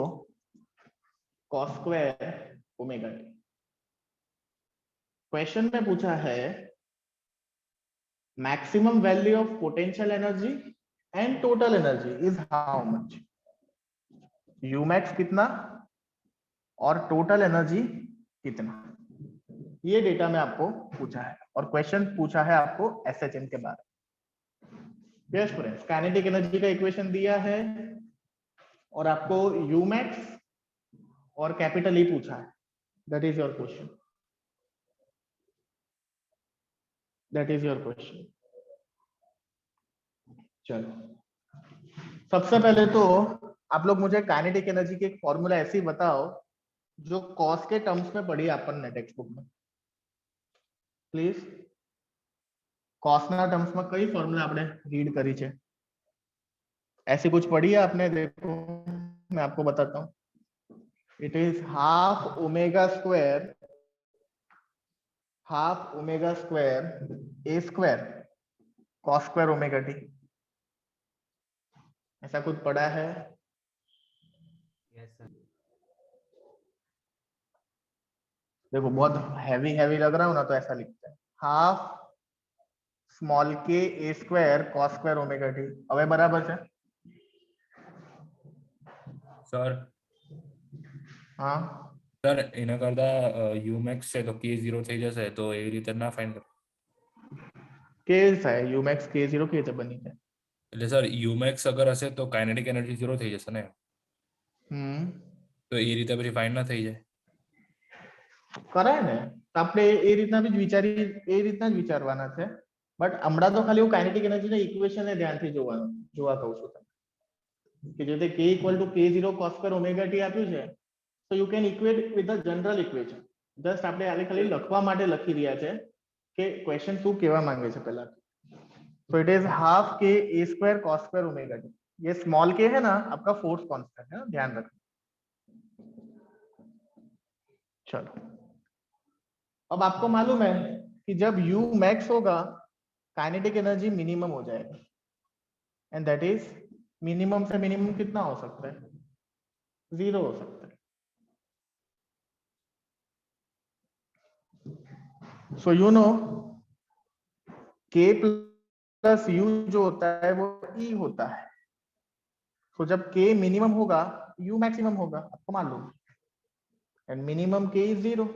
A: cos square omega t. Question में पूछा है maximum value of potential energy and total energy is how much. U max कितना और total energy कितना. ये डेटा में आपको पूछा है और क्वेश्चन पूछा है आपको एसएचएम के बारे में। यस फ्रेंड्स, काइनेटिक एनर्जी का इक्वेशन दिया है और आपको यूमैक्स और कैपिटल ई पूछा है। That is your question, that is your question. चलो सबसे पहले तो आप लोग मुझे काइनेटिक एनर्जी की एक फॉर्मूला ऐसी बताओ जो कॉस के टर्म्स में पढ़ी अपन ने टेक्स्ट बुक में। प्लीज कॉसना टर्म्स में कई फॉर्मूला आपने रीड करी है, ऐसी कुछ पढ़ी है आपने? देखो मैं आपको बताता हूँ। It is half omega square A square cos square omega T. ऐसा कुछ पढ़ा है?
B: Yes sir.
A: देखो बहुत हैवी हैवी लग रहा हो ना, तो ऐसा लिखते हैं half small k a square cos square omega t. હવે બરાબર છે?
E: સર
A: હા
E: સર એના કરતા યુમેક્સ છે તો k0 થઈ જશે, તો એવી રીતે ના ફાઇન્ડ કરો.
A: કે થાય યુમેક્સ k0 કેવી રીતે બની છે?
E: એટલે સર યુમેક્સ અગર હશે તો કાઇનેટિક એનર્જી 0 થઈ જશે ને, તો એ રીતે પછી ફાઇન્ડ ના થઈ જાય.
A: કરાય ને, તો આપણે એ રીતના બી જ વિચારવાના છે। બટ હમણાં તો ખાલી હું કાઇનેટિક એનર્જીના ઇક્વેશનને ધ્યાનથી જોવા કહું છું તમને કે જે રીતે k = k0 cos square omega t આપ્યું છે, so you can equate with the general equation। Just આપણે ખાલી લખવા માટે લખી રહ્યા છે કે ક્વેશ્ચન શું કહેવા માંગે છે પહેલા। so it is half k a square cos square omega t। ये स्मॉल k है ना, आपका फोर्स कांस्टेंट है, ध्यान रखना। चलो अब आपको मालूम है कि जब u मैक्स होगा काइनेटिक एनर्जी मिनिमम हो जाएगा, एंड दैट इज मिनिमम से मिनिमम कितना हो सकता है? 0 हो सकता है। So you know k plus u जो होता है वो e होता है। तो जब k मिनिमम होगा u मैक्सिमम होगा, आपको मालूम है, and minimum k is 0।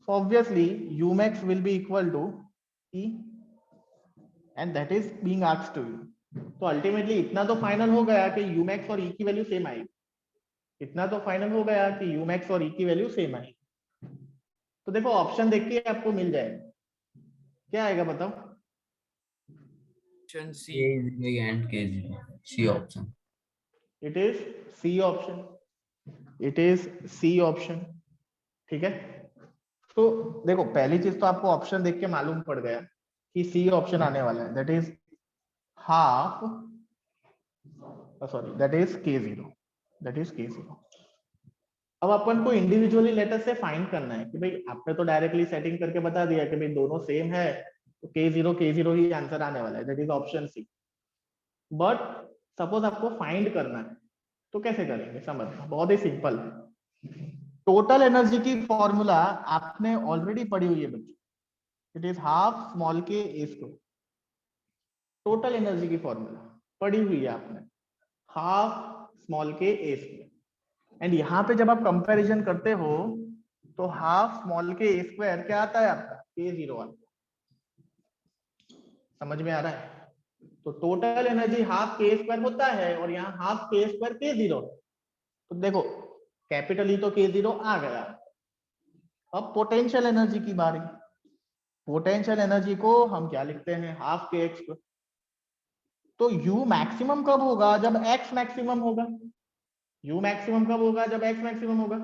A: so obviously u max will be equal to e, and that is being asked to you। तो अल्टीमेटली इतना तो फाइनल हो गया कि u max और e की वैल्यू सेम आएगी। इतना तो फाइनल हो गया कि u max और e की वैल्यू सेम आएगी। तो देखो ऑप्शन देख के आपको मिल जाएगा, क्या आएगा बताओ?
D: Option C.
C: K0 and K0. C option.
A: It is C option, it is C option. ठीक है, तो देखो पहली चीज तो आपको ऑप्शन देख के मालूम पड़ गया कि सी ऑप्शन आने वाला है, that is half, sorry that is k0, that is k0। अब अपन को इंडिविजुअली लेटर से फाइंड करना है कि भाई आपने तो डायरेक्टली सेटिंग करके बता दिया कि भाई दोनों सेम है, तो k0 ही आंसर आने वाला है, that is option C. But suppose आपको फाइंड करना है, तो कैसे करेंगे? समझना बहुत ही सिंपल है। टोटल एनर्जी की फॉर्मूला आपने ऑलरेडी पढ़ी हुई है बच्चों, it is half small k a square. Total energy की फॉर्मूला पढ़ी हुई है आपने, half small k a square. And यहाँ पे जब आप कंपैरिजन करते हो तो half small k a square क्या आता है आपका? k0 आता है। समझ में आ रहा है? तो टोटल एनर्जी हाफ के स्क्वायर होता है और यहाँ हाफ के स्क्वायर k0। तो देखो कैपिटल ई तो k0 आ गया। अब पोटेंशियल एनर्जी की बारी। पोटेंशियल एनर्जी को हम क्या लिखते हैं? हाफ के एक्स। तो u मैक्सिमम कब होगा? जब x मैक्सिमम होगा। u मैक्सिमम कब होगा? जब x मैक्सिमम होगा।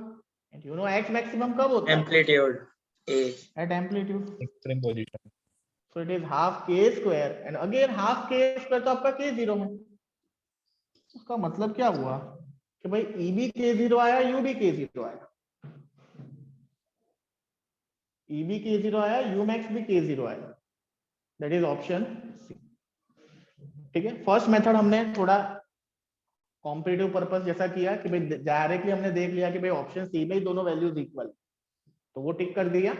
A: And you know x maximum कब होता है?
D: Amplitude a
A: at amplitude.
E: Extreme position.
A: So it is half k square and again half k square तो आपका k0 है। उसका मतलब क्या हुआ कि भाई e भी k0 आया, u भी k0 आया। e भी k0 आया, u मैक्स भी k0 आया, दैट इज ऑप्शन सी। ठीक है, फर्स्ट मेथड हमने थोड़ा कॉम्पिटिटिव पर्पस जैसा किया कि भाई डायरेक्टली हमने देख लिया कि भाई ऑप्शन सी में दोनों वैल्यूज इक्वल, तो वो टिक कर दिया।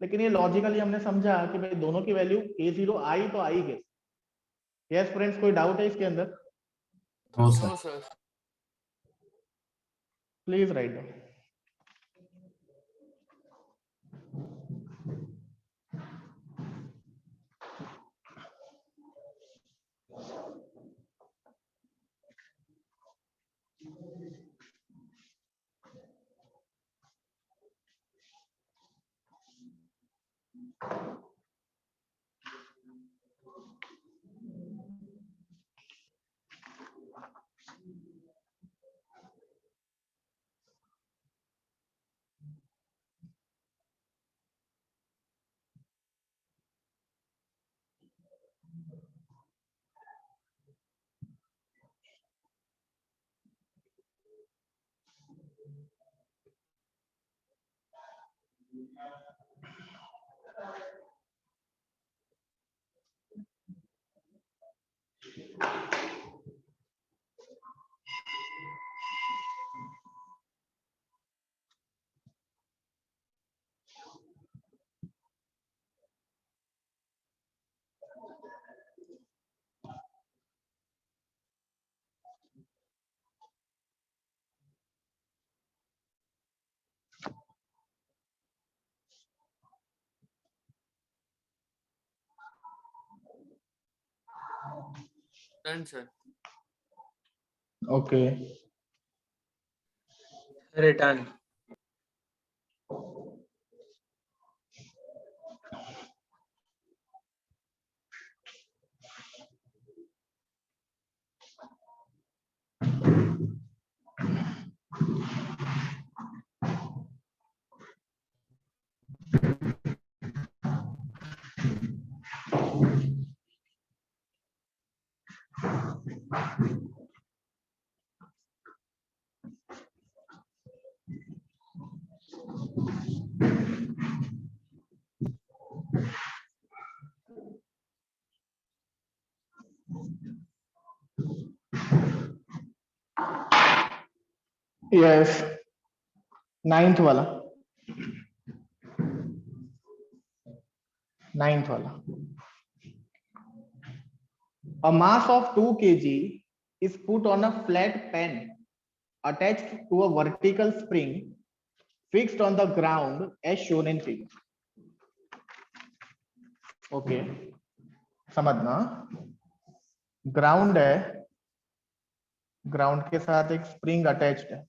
A: लेकिन ये लॉजिकली हमने समझा कि भाई दोनों की वैल्यू k0 आई तो आई गई। यस फ्रेंड्स, कोई डाउट है इसके अंदर?
C: No, sir.
D: No sir.
A: Please write down.
D: Done sir.
A: Okay
D: return.
A: Yes 9th वाला 9th वाला a mass of 2 kg is put on a flat pan attached to a vertical spring fixed on the ground as shown in figure. Okay समझना, ground है, ground के साथ एक spring attached है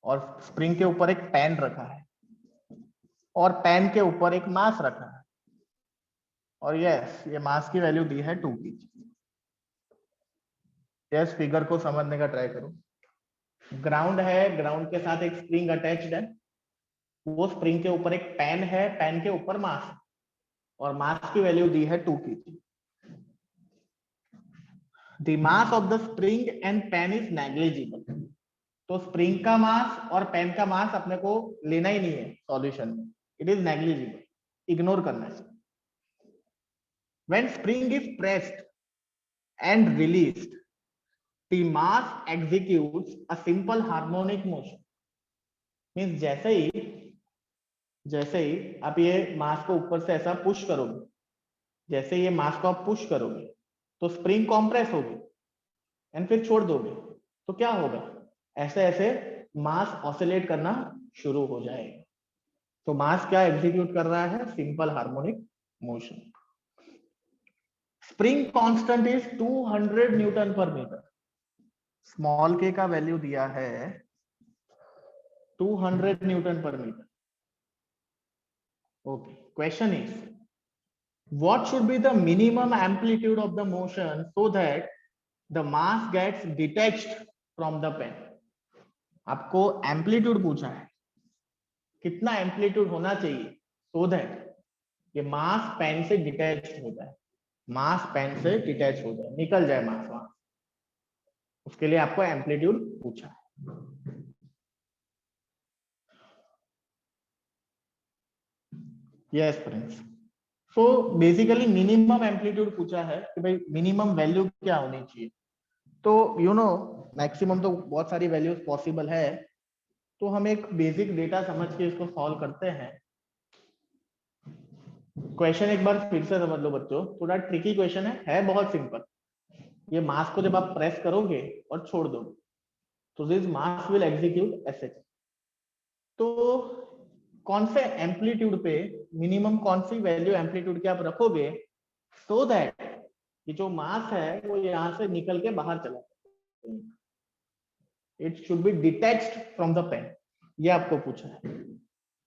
A: और spring के ऊपर एक पैन रखा है और पैन के ऊपर एक मास रखा है और यस ये मास की वैल्यू दी है 2 kg। यस फिगर को समझने का ट्राई करो। ग्राउंड है, ग्राउंड के साथ एक स्प्रिंग अटैच्ड है, वो स्प्रिंग के ऊपर एक पैन है, पैन के ऊपर मास है और मास की वैल्यू दी है 2 kg। The mass of the spring and pan is negligible. तो स्प्रिंग का मास और पेन का मास अपने को लेना ही नहीं है सॉल्यूशन में, इट इज नेग्लिजिबल, इग्नोर करना है। When spring is pressed and released the mass executes a simple harmonic motion. Means जैसे ही आप ये मास को ऊपर से ऐसा पुश करोगे, जैसे ये मास को आप पुश करोगे तो स्प्रिंग कॉम्प्रेस होगी एंड फिर छोड़ दोगे तो क्या होगा, ऐसे ऐसे मास ऑसिलेट करना शुरू हो जाएगा। तो मास क्या एग्जीक्यूट कर रहा है, simple harmonic motion. Spring constant is 200 newton per metre. Small k का वैल्यू दिया है 200 newton per metre. Okay, question is what should be the minimum amplitude of the motion so that the mass gets detached from the pen। आपको amplitude पूछा है, कितना amplitude होना चाहिए so that ये मास पेन से डिटैच हो जाए, मास पेन से डिटैच हो जाए, निकल जाए मास वहां, उसके लिए आपको एम्पलीट्यूड पूछा है। यस फ्रेंड्स, तो बेसिकली मिनिमम एम्पलीट्यूड पूछा है कि भाई मिनिमम वैल्यू क्या होनी चाहिए। तो यू नो मैक्सिमम तो बहुत सारी वैल्यूज पॉसिबल है, तो हम एक बेसिक डेटा समझ के इसको सॉल्व करते हैं। क्वेश्चन एक बार फिर से समझ लो बच्चों, थोड़ा ट्रिकी क्वेश्चन है बहुत सिंपल। ये मास को जब आप प्रेस करोगे और छोड़ दोगे तो दिस मास विल एग्जीक्यूट ऐसे। तो कौन से एम्पलीट्यूड पे मिनिमम कौन सी वैल्यू एम्पलीट्यूड की आप रखोगे सो दैट ये जो मास है वो यहां से निकल के बाहर चला जाए, it should be detached from the pan. ये आपको पूछा है,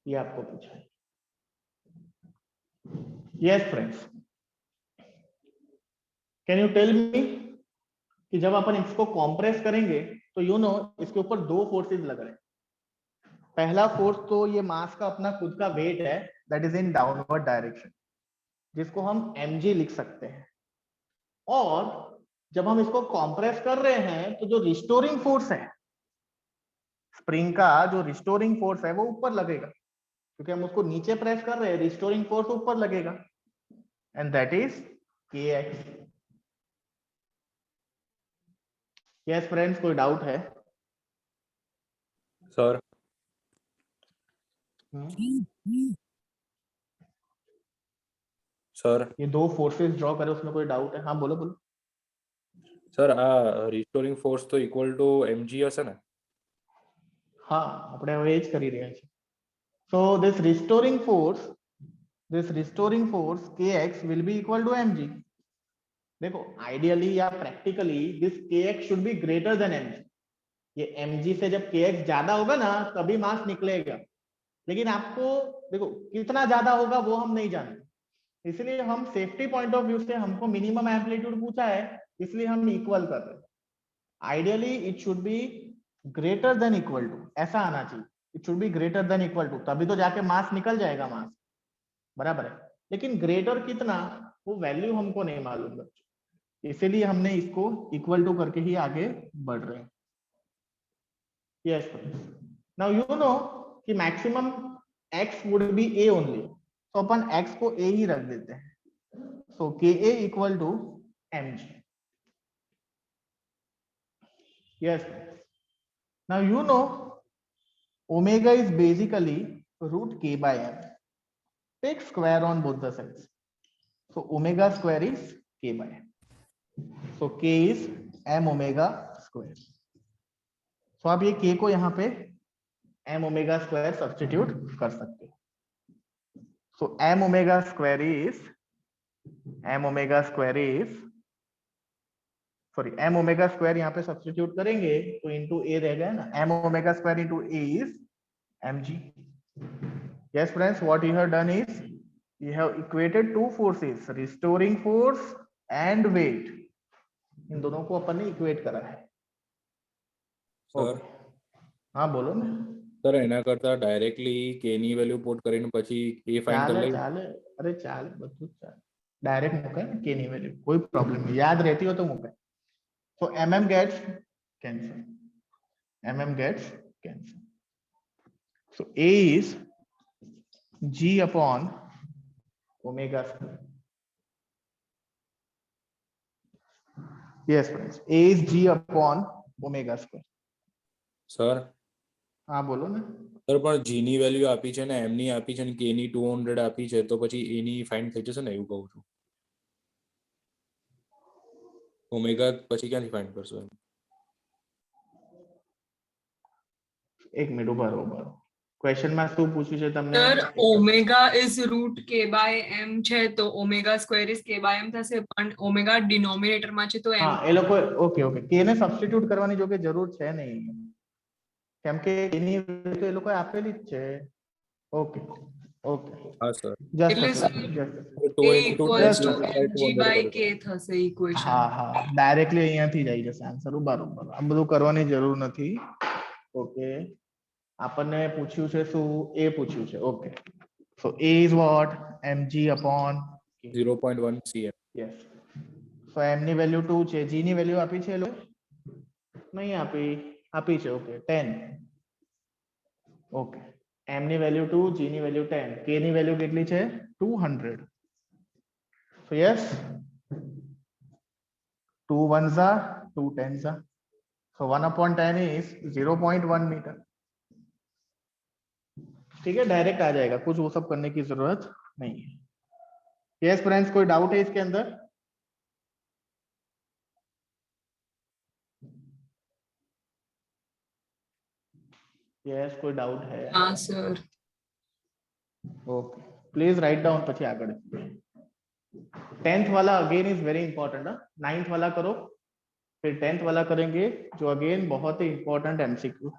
A: ये आपको पूछा है। Yes friends, can you tell me कि जब अपन इसको कॉम्प्रेस करेंगे तो यू नो इसके ऊपर दो फोर्सेस लग रहे हैं। पहला फोर्स तो ये मास का अपना खुद का वेट है, that is in downward direction, जिसको हम mg लिख सकते हैं। और जब हम इसको कॉम्प्रेस कर रहे हैं तो जो रिस्टोरिंग फोर्स है स्प्रिंग का, जो रिस्टोरिंग फोर्स है वो ऊपर लगेगा, क्योंकि हम उसको नीचे प्रेस कर रहे हैं, रिस्टोरिंग फोर्स ऊपर लगेगा, and that is kx। Yes friends, कोई डाउट है?
E: सर सर
A: ये दो फोर्सेस ड्रॉ करे, उसमें कोई डाउट है? हाँ बोलो बोलो।
E: સર આ રિસ્ટોરિંગ ફોર્સ તો ઇક્વલ ટુ mg હશે ને?
A: હા, આપણે હવે એ જ કરી રહ્યા છીએ. So this restoring force kx will be equal to mg. देखो आइडियली या practically this kx should be greater then mg. ये mg से जब kx ज्यादा होगा ना तभी मास निकलेगा, लेकिन आपको देखो कितना ज्यादा होगा वो हम नहीं जानते, इसलिए हम सेफ्टी पॉइंट ऑफ व्यू से हमको मिनिमम एम्पलीट्यूड पूछा है, इसलिए हम इक्वल कर रहे हैं. Ideally it should be greater than equal to, ऐसा आना चाहिए. It should be greater than equal to, तभी तो जाके मास निकल जाएगा मास, बराबर है. लेकिन ग्रेटर कितना वो वैल्यू हमको नहीं मालूम बच्चों, इसीलिए हमने इसको इक्वल टू करके ही आगे बढ़ रहे हैं. यस, नाउ यू नो कि maximum x would be a only, तो अपन x को a ही रख देते हैं. So ka equal to mg. Yes. Now you know omega is basically root k by m. Take square on both the sides. So omega square is k by m. So k is m omega square. So आप ये k को यहाँ पे m omega square substitute कर सकते हो. So m omega square is sorry m omega square यहाँ पे सब्स्टिट्यूट करेंगे तो इनटू a रह गया ना, m omega square into a is mg. Yes friends, what you have done is you have equated two forces, restoring force and weight. इन दोनों को अपन ने इक्वेट करा है.
E: સર
A: हाँ बोलो ना.
E: સર એના કરતા ડાયરેક્ટલી k ની વેલ્યુ પુટ કરીને પછી a ફાઇન્ડ કરી
A: ચાલે
E: લઈએ.
A: ચાલે, અરે ચાલે, બધું જ ચાલે. ડાયરેક્ટ મૂકાય ને k ની વેલ્યુ, कोई प्रॉब्लम नहीं, याद रहती हो तो मूकाय. So mm gets cancelled. Mm gets cancelled. So A is G upon omega square. Yes friends, A is G upon omega square.
E: Sir
A: हाँ बोलो ना.
E: સર પણ g ની વેલ્યુ આપી છે ને m ની આપી છે ને k ની 200 આપી છે, તો પછી a ની ફાઇન્ડ થઈ જશે ને, એવું કહું છું. ઓમેગા પછી ક્યાંથી ફાઇન્ડ કરશો એમ?
A: एक मिनट उभा રહો. क्वेश्चन में શું પૂછ્યું છે તમને?
F: Sir omega is root k by m છે તો omega square is k by m થશે, પણ ઓમેગા ડિનોમિનેટર માં છે તો m.
A: હા એ લોકો ઓકે ઓકે k ને સબસ્ટિટ્યુટ કરવાની જો કે જરૂર છે નહીં, કેમ કે એની તો એ લોકો આપેલી જ છે. ઓકે ઓકે
E: હા સર.
F: એટલે સર
E: તો
F: a
E: into
F: equals to
E: 10 by
F: mg
E: 200
F: by
E: કરી
F: k
E: દો.
F: થશે ઇક્વેશન.
A: હા હા, ડાયરેક્ટલી અહીંયાથી જ આવી જશે આન્સર. બરોબર, આ બધું કરવાની જરૂર નથી. ઓકે, આપણને પૂછ્યું છે શું? એ પૂછ્યું છે. Okay, so a is what? mg upon k.
E: 0.1 cm.
A: yes. So m ની વેલ્યુ 2 છે, g ની વેલ્યુ આપી છે એ લોકો? નહીં આપી. આપી છે. ઓકે 10. ઓકે, m ની વેલ્યુ 2, g ની વેલ્યુ 10, k ની વેલ્યુ કેટલી છે? 200. સો yes, 2 ones are 2 tens are. So 1/10 is 0.1 metre. ठीक है, डायरेक्ट आ जाएगा, कुछ वो सब करने की जरूरत नहीं है. यस फ्रेंड्स, कोई डाउट है इसके अंदर? यस, कोई डाउट है?
F: હા sir.
A: Okay, please write down પછી આગળ. 10th वाला again is very important. 9th वाला करो, फिर 10th वाला करेंगे, जो अगेन बहुत ही इंपॉर्टेंट एमसीक्यू.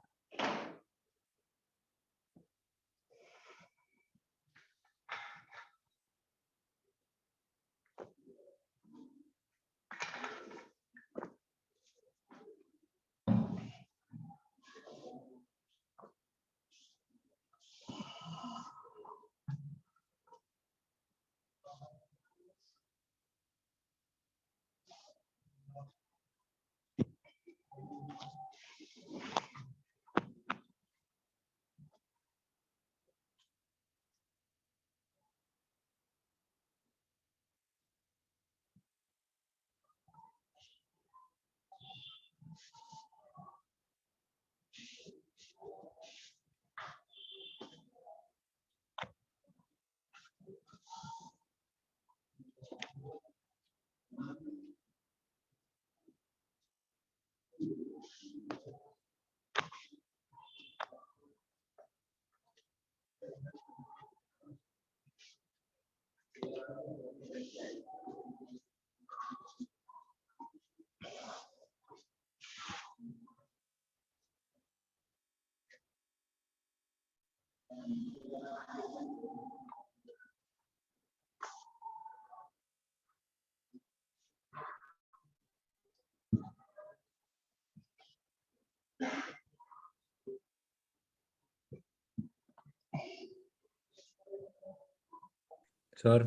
E: સર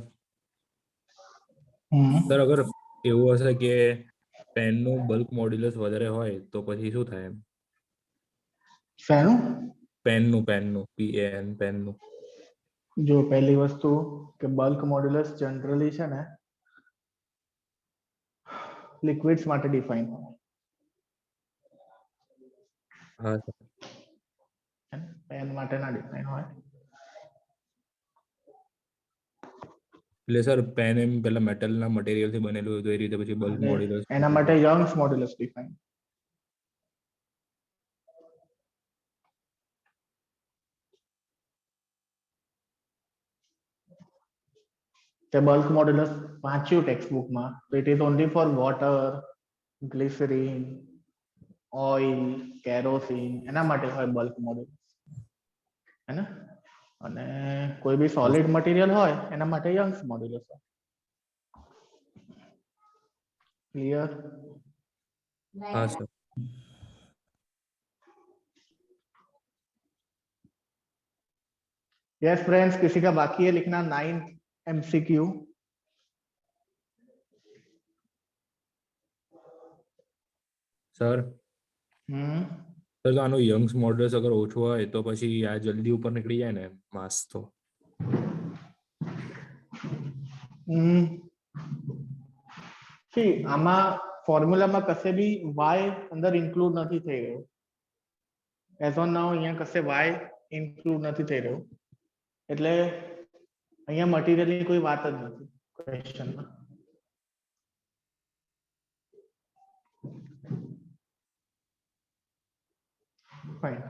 A: હમ
E: સર અગર એવું હશે કે પેનનું બલ્ક મોડ્યુલસ વધારે હોય તો પછી શું થાય એમ?
A: શેનું?
E: પેનનું PAN પેનનું.
A: જો પહેલી વસ્તુ કે બલ્ક મોડ્યુલસ જનરલી છે ને લિક્વિડ્સ માટે ડિફાઇન હોય,
E: હા સર.
A: પેન માટે ના ડિફાઇન હોય.
E: એટલે સર પેન એમ પેલા મેટલના મટીરિયલથી બનેલું હોય તો એ રીતે પછી બલ્ક
A: અને
E: મોડ્યુલસ
A: એના માટે યંગ્સ મોડ્યુલસ ડિફાઇન. તે બલ્ક મોડ્યુલસ વાંચ્યું ટેક્સ્ટ બુકમાં તો it is only for water, glycerine, oil, kerosene એના માટે હોય બલ્ક મોડ્યુલસ, હે ને? અને કોઈ બી સોલિડ મટીરિયલ હોય એના માટે યંગ્સ મોડ્યુલસ હોય. ક્લિયર?
E: હા સર.
A: यस फ्रेंड्स, किसी का बाकी है लिखना 9th MCQ?
E: સર
A: हम्म
E: સર તો આનું યંગ્સ મોડ્યુલસ અગર ઓછું હોય તો પછી આ જલ્દી ઉપર નીકળી જાય ને માસ તો.
A: see આમાં ફોર્મ્યુલામાં કશે બી y અંદર ઇન્ક્લુડ નથી થઈ રહ્યો. એઝ ઓન નાઉ અહીંયા કશે y ઇન્ક્લુડ નથી થઈ રહ્યો, એટલે અહીંયા મટીરિયલની કોઈ વાત જ નથી ક્વેશ્ચનમાં. Fine.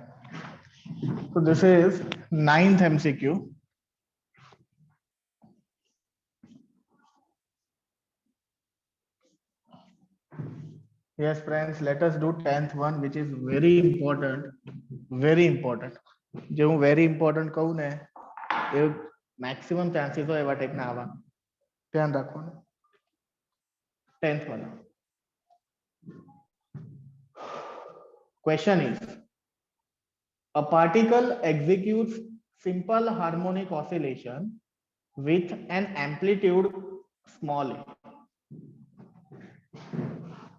A: So this is 9th MCQ. Yes, friends, let us do 10th one, which is very important. Very important. जो હું very important કહું ને એ maximum chances હોય એવા ટાઈપના આવા, ધ્યાન રાખવાનું. 10th one. Question is, a particle executes simple harmonic oscillation with an amplitude small a.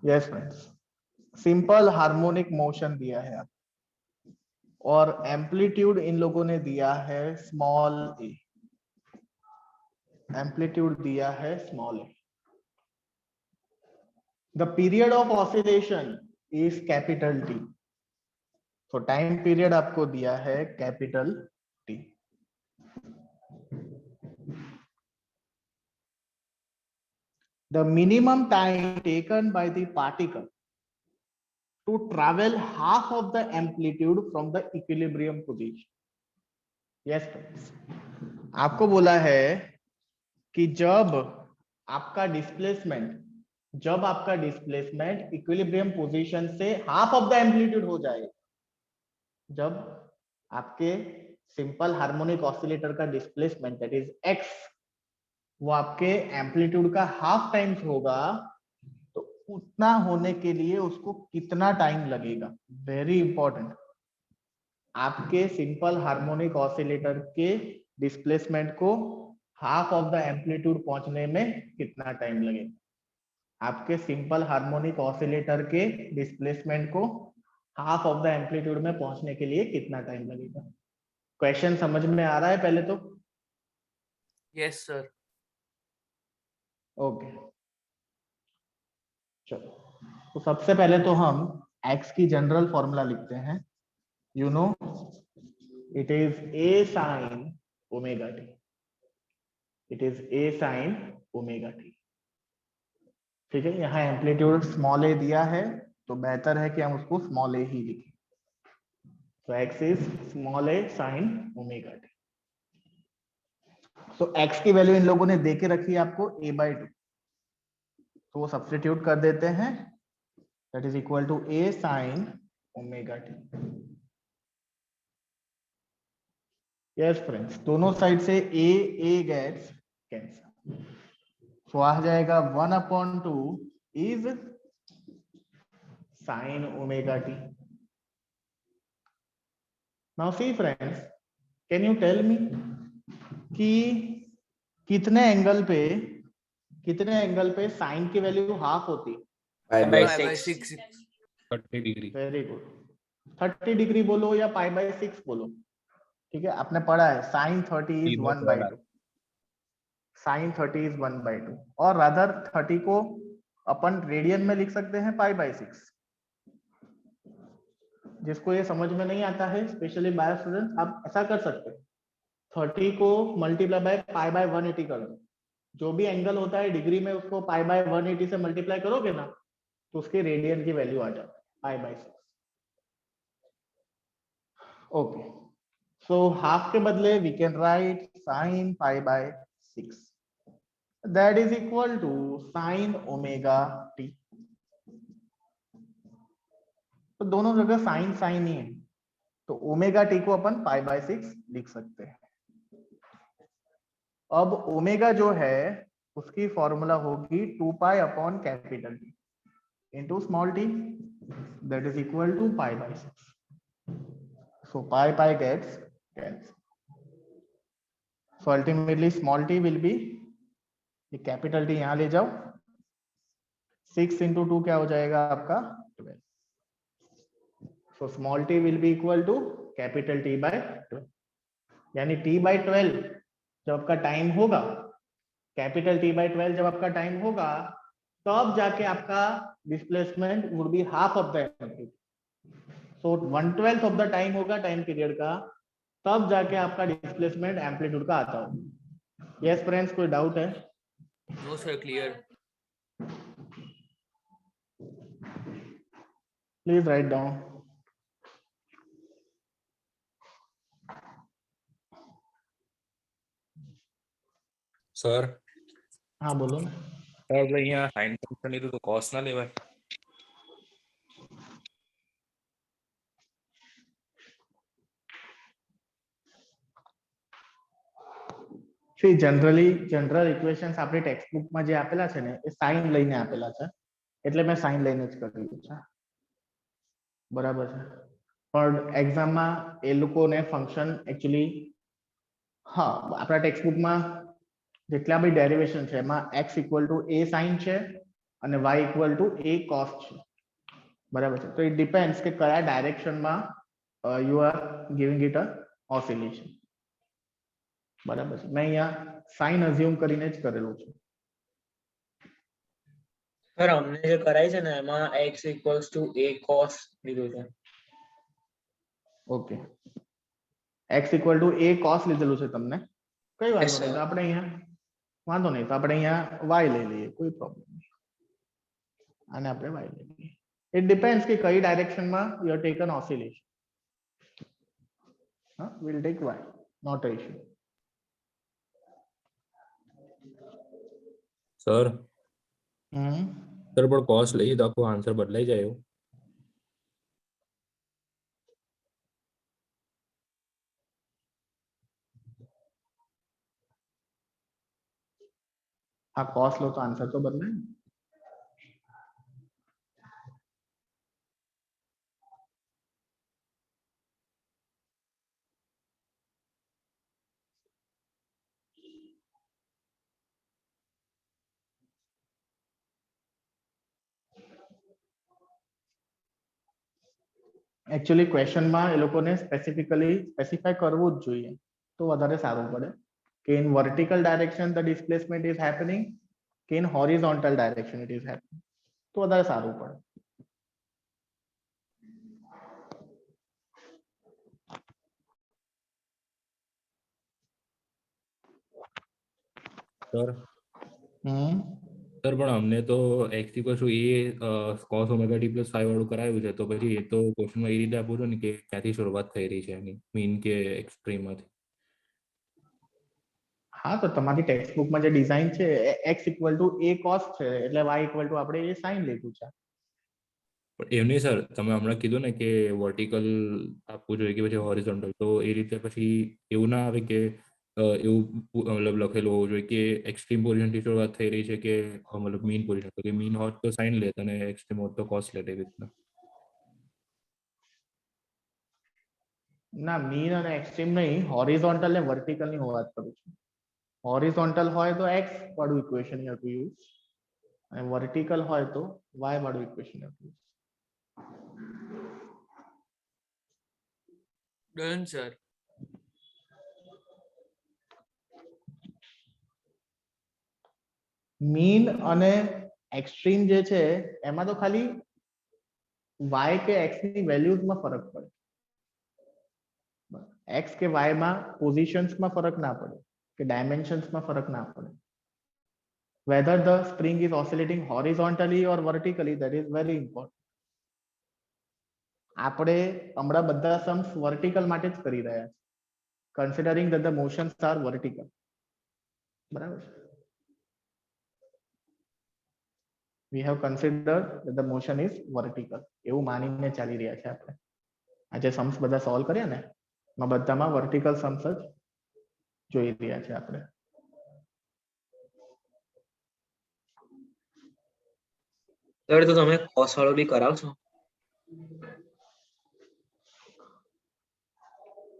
A: Yes friends, simple harmonic motion दिया है आप और एम्पलीट्यूड इन लोगों ने दिया है स्मॉल ए. एम्पलीट्यूड दिया है small A. The period of oscillation is capital T. तो टाइम पीरियड आपको दिया है capital T. The minimum time taken by the particle to travel half of the amplitude from the equilibrium position. Yes friends, आपको बोला है कि जब आपका डिस्प्लेसमेंट इक्विलिब्रियम पोजीशन से हाफ ऑफ द एम्पलीट्यूड हो जाए, जब आपके सिंपल हार्मोनिक ऑसिलेटर का डिस्प्लेसमेंट दैट इज एक्स वो आपके एम्पलीट्यूड का हाफ टाइम्स होगा, तो उतना होने के लिए उसको कितना टाइम लगेगा? Very important. आपके सिंपल हार्मोनिक ऑसिलेटर के डिस्प्लेसमेंट को हाफ ऑफ द एम्पलीट्यूड पहुंचने में कितना टाइम लगेगा? आपके सिंपल हार्मोनिक ऑसिलेटर के डिस्प्लेसमेंट को हाफ ऑफ द एम्पलीट्यूड में पहुंचने के लिए कितना टाइम लगेगा? क्वेश्चन समझ में आ रहा है पहले तो?
D: Yes sir.
A: ओके चलो, तो सबसे पहले तो हम x की जनरल फॉर्मूला लिखते हैं. You know it is a sin omega t. It is a sin omega t. ठीक है, यहाँ एम्पलीट्यूड स्मॉल a दिया है तो बेहतर है कि हम उसको स्मॉल a ही लिखें. तो x is small a sin omega t. तो x की वैल्यू इन लोगों ने देके रखी है आपको a/2, तो वो सब्स्टिट्यूट कर देते हैं. That is equal to a sin omega t. Yes friends, दोनों साइड से ए गेट्स कैंसिल, सो आ जाएगा 1/2 is sin omega t. Now see friends, can you tell me कि कितने एंगल पे साइन की वैल्यू हाफ होती है?
G: Pi by 6.
E: 30 degree.
A: Very good, 30 degree बोलो या पाई बाय 6 बोलो, ठीक है, आपने पढ़ा है साइन 30 इज 1/2, साइन 30 इज 1/2, और रादर 30 को अपन रेडियन में लिख सकते हैं पाई बाय 6। जिसको ये समझ में नहीं आता है, स्पेशली बायो स्टूडेंट, आप ऐसा कर सकते हैं, 30 को मल्टीप्लाई बाय पाई बाय 180 कर दो, जो भी एंगल होता है डिग्री में उसको पाई बाय 180 से मल्टीप्लाई करोगे ना, तो उसके रेडियन की वैल्यू आ जाती है pi by 6। Okay, so half के बदले we can write sine pi by 6, that is equal to sine omega t. तो दोनों जगह साइन साइन ही है, तो ओमेगा टी को अपन पाई बाय 6 लिख सकते हैं। अब ओमेगा जो है उसकी फॉर्मूला होगी 2 pi upon capital T into small t, that is equal to pi by 6। So pi pi gets cancel, so ultimately small t will be, ये कैपिटल टी यहां ले जाओ, 6 इंटू 2 क्या हो जाएगा आपका 12, so small t will be equal to capital T by 12, यानी t by 12 जब आपका टाइम होगा, कैपिटल T by 12 जब आपका टाइम होगा, तब जाके आपका displacement would be half of the amplitude, so 1/12 of the time होगा टाइम पीरियड का, तब जाके आपका डिस्प्लेसमेंट एम्पलीट्यूड का आता होगा। यस फ्रेंड्स, कोई डाउट है?
D: No sir, clear.
A: Please write down.
E: Sir
A: हाँ बोलो ना।
E: આપણે અહીંયા સાઈન ફંક્શન લીધું તો cos ના લેવાય?
A: See, generally जनरल इक्वेशंस આપણી ટેક્સ્ટ બુકમાં જે આપેલા છે ને એ સાઈન લઈને આપેલા છે, એટલે મેં સાઈન લઈને જ કર્યું છે, બરાબર છે, પણ એક્ઝામમાં એ લોકોને ફંક્શન एक्चुअली હા આપણા ટેક્સ્ટ બુકમાં જેટલા બી ડેરિવેશન છે એમાં x = a sin છે અને y = a cos છે, બરાબર છે, તો ઇટ ડિપેન્ડ્સ કે કયા ડાયરેક્શનમાં you are giving it a oscillation, બરાબર છે, મેં અહીંયા સાઇન અઝ્યુમ કરીને જ કરેલું છે।
I: સર અમને જે કરાય છે ને એમાં x = a cos લીધું છે।
A: ઓકે, x = a cos લીધેલું છે તમને, કઈ વાંધો નહીં, તો આપણે અહીંયા વાંધો નહીં, તો આપણે અહીંયા y લઈ લઈએ, કોઈ પ્રોબ્લેમ નહીં, આને આપણે y લઈ લઈએ, ઇટ ડિપેન્ડ્સ કે કઈ ડાયરેક્શનમાં યુ આર ટેકન ઓસિલેશન, હા will take y, not a issue.
E: Sir sir પણ cos લઈએ તો આખો આન્સર બદલાઈ જાય એવું?
A: हाँ cos लो तो आंसर तो बदले। एक्चुअली क्वेश्चन में એ લોકોને સ્પેસિફિકલી સ્પેસિફાઈ કરવું જ જોઈએ તો વધારે સારું પડે કે in vertical direction the displacement is happening, કે in horizontal direction it is happening, તો વધારે સારું પડે।
E: સર સર પણ અમને તો x = a cos omega t + 5 વાળું કરાયું છે, તો પછી એ તો ક્વેશ્ચનમાં એ રીતે આપવું ને કે ક્યાંથી શરૂઆત થઈ રહી છે એની, મીન કે એક્સ્ટ્રીમમાંથી।
A: हाँ तो તમારી ટેક્સ્ટ બુકમાં જે ડિઝાઇન છે x = a cos છે એટલે y = આપણે a sin લીધું છે,
E: પણ એવું નહીં સર, તમે હમણાં કીધું ને કે વર્ટિકલ આપવું જોઈએ કે પછી હોરિઝોન્ટલ, તો એ રીતે પછી એવું ના આવે કે એવું મતલબ લખેલું હોવું જોઈએ કે એક્સ્ટ્રીમ પોઝિશનથી શરૂઆત થઈ રહી છે કે મતલબ મીન પોઝિશન, તો કે મીન હોત તો સાઇન લેત અને એક્સ્ટ્રીમ હોત તો કોસ લેત એવી રીતના.
A: ના, મીન અને એક્સ્ટ્રીમ નહીં, હોરિઝોન્ટલ ને વર્ટિકલ ની હું વાત કરું છું. હોરિઝોન્ટલ હોય તો x વાળું equation you have to use, અને વર્ટિકલ હોય તો y વાળું equation you have to use.
D: Done, sir.
A: Mean અને એક્સ્ટ્રીમ જે છે એમાં તો ખાલી y કે x ની વેલ્યુઝ માં ફરક પડે. x કે y માં પોઝિશન્સ માં ફરક ના પડે કે ડાયમેન્શન્સ માં ફરક ના પડે. Whether the spring is oscillating horizontally or vertically, that is very important. આપણે હમણાં બધા સમ્સ વર્ટિકલ માટે જ કરી રહ્યા છે, considering that the motions are vertical. બરાબર છે? We have considered that the motion is vertical. એવું માનીને ચાલી રહ્યા છે આપણે. આ જે સમ્સ બધા સોલ્વ કર્યા ને એમાં બધામાં વર્ટિકલ સમ્સ જ જોઈ રહ્યા છે આપણે.
I: સર તો તમે કોસ વાળો બી કરાવશો?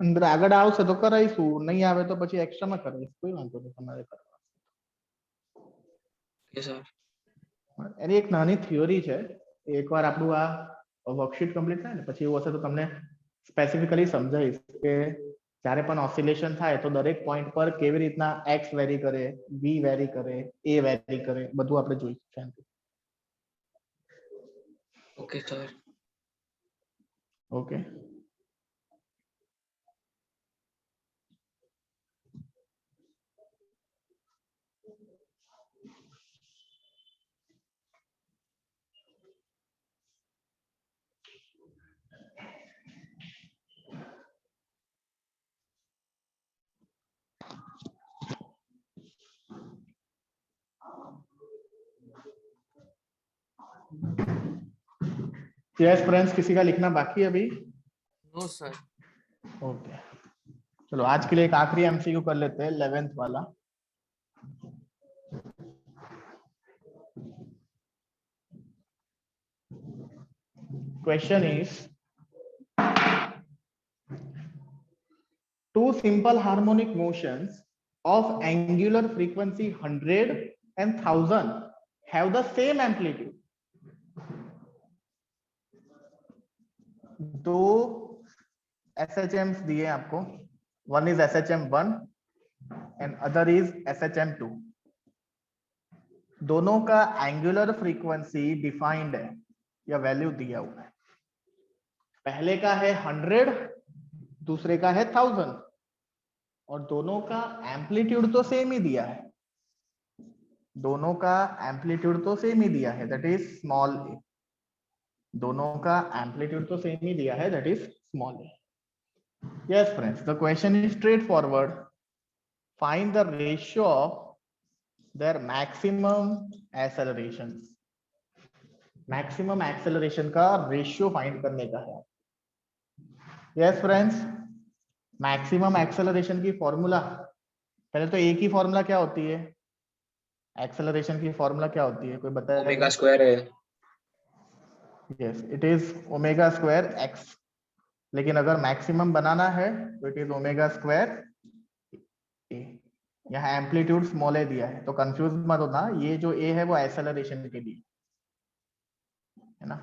A: અંદર આગળ આવશે તો કરાઈશું, નહીં આવે તો પછી એક્સ્ટ્રામાં કરાઈશું, કોઈ વાંધો નહીં તમારે કરવા.
I: સર
A: એની એક નાની થિયોરી છે, એકવાર આપણું આ વર્કશીટ કમ્પ્લીટ થાય ને પછી એવું હશે તો તમને સ્પેસિફિકલી સમજાવીશ કે જ્યારે પણ ઓસિલેશન થાય તો દરેક પોઈન્ટ પર કેવી રીતના x વેરી કરે, v વેરી કરે, a વેરી કરે, બધું આપણે જોઈશું.
I: Okay sir.
A: Okay. Yes friends, किसी का लिखना बाकी है अभी?
D: No, sir.
A: ओके, चलो आज के लिए एक आखिरी एमसीक्यू कर लेते हैं, 11th वाला. Question is, two simple harmonic motions of angular frequency 100 and 1000 have the same amplitude. दो SHMs दिए आपको, one is SHM1 and other is SHM2. दोनों का एंगुलर फ्रीक्वेंसी डिफाइंड है या वैल्यू दिया हुआ है. पहले का है 100, दूसरे का है 1000 और दोनों का एम्पलीट्यूड तो सेम ही दिया है. दोनों का एम्पलीट्यूड तो सेम ही दिया है, दैट इज स्मॉल ए. दोनों का एम्पलीट्यूड तो सेम ही दिया है, that is small a. Yes friends, the question is straight forward. Find the ratio of their maximum accelerations. Maximum acceleration का रेशियो फाइंड करने का है. यस फ्रेंड्स, मैक्सिमम एक्सेलरेशन की फॉर्मूला, पहले तो एक ही फॉर्मूला क्या होती है, एक्सेलरेशन की फॉर्मूला क्या होती है, कोई बताएगा?
I: ओमेगा स्क्वायर है.
A: Yes, it is omega square x. लेकिन अगर मैक्सिमम बनाना है तो इट इज ओमेगा स्क्वायर ए. यहाँ एम्पलीट्यूड स्मॉल ए दिया है तो कंफ्यूज मत होना, ये जो ए है वो एक्सेलरेशन के लिए है ना.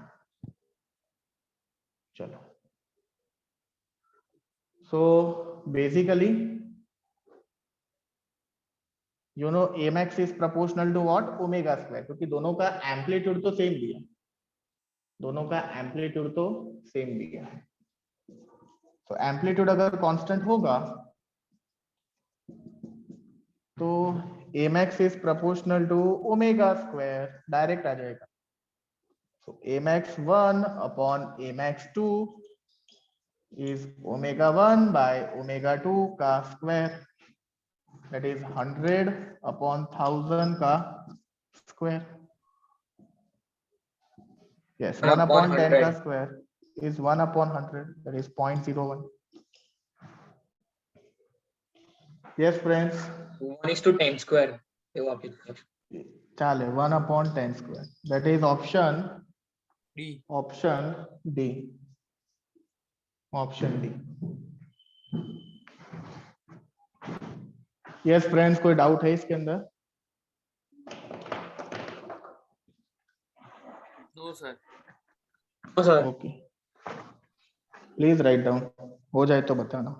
A: चलो, so basically you know Amex is proportional to what, omega square, क्योंकि दोनों का एम्पलीट्यूड तो सेम दिया, दोनों का एम्पलीट्यूड तो सेम दिया है. तो एम्पलीट्यूड अगर कांस्टेंट होगा तो Amex is proportional to omega square, direct आ जाएगा. So Amax1 upon Amax2 is omega1 by omega2 का square, that is 100 upon 1000 का square. Yes,
I: 1
A: 1 upon
I: upon
A: 10 ka
I: 100.
A: square is 1 upon 100, that is 0.01. Yes, friends.
I: 1:10 square. એવું આપી દીધું.
A: ચાલે 1 upon 10 square, that is option
D: D.
A: D. Option D. Yes, friends, कोई doubt है इसके अंदर?
D: No, sir.
I: No, sir.
A: Okay, please write down, हो जाए तो बताना.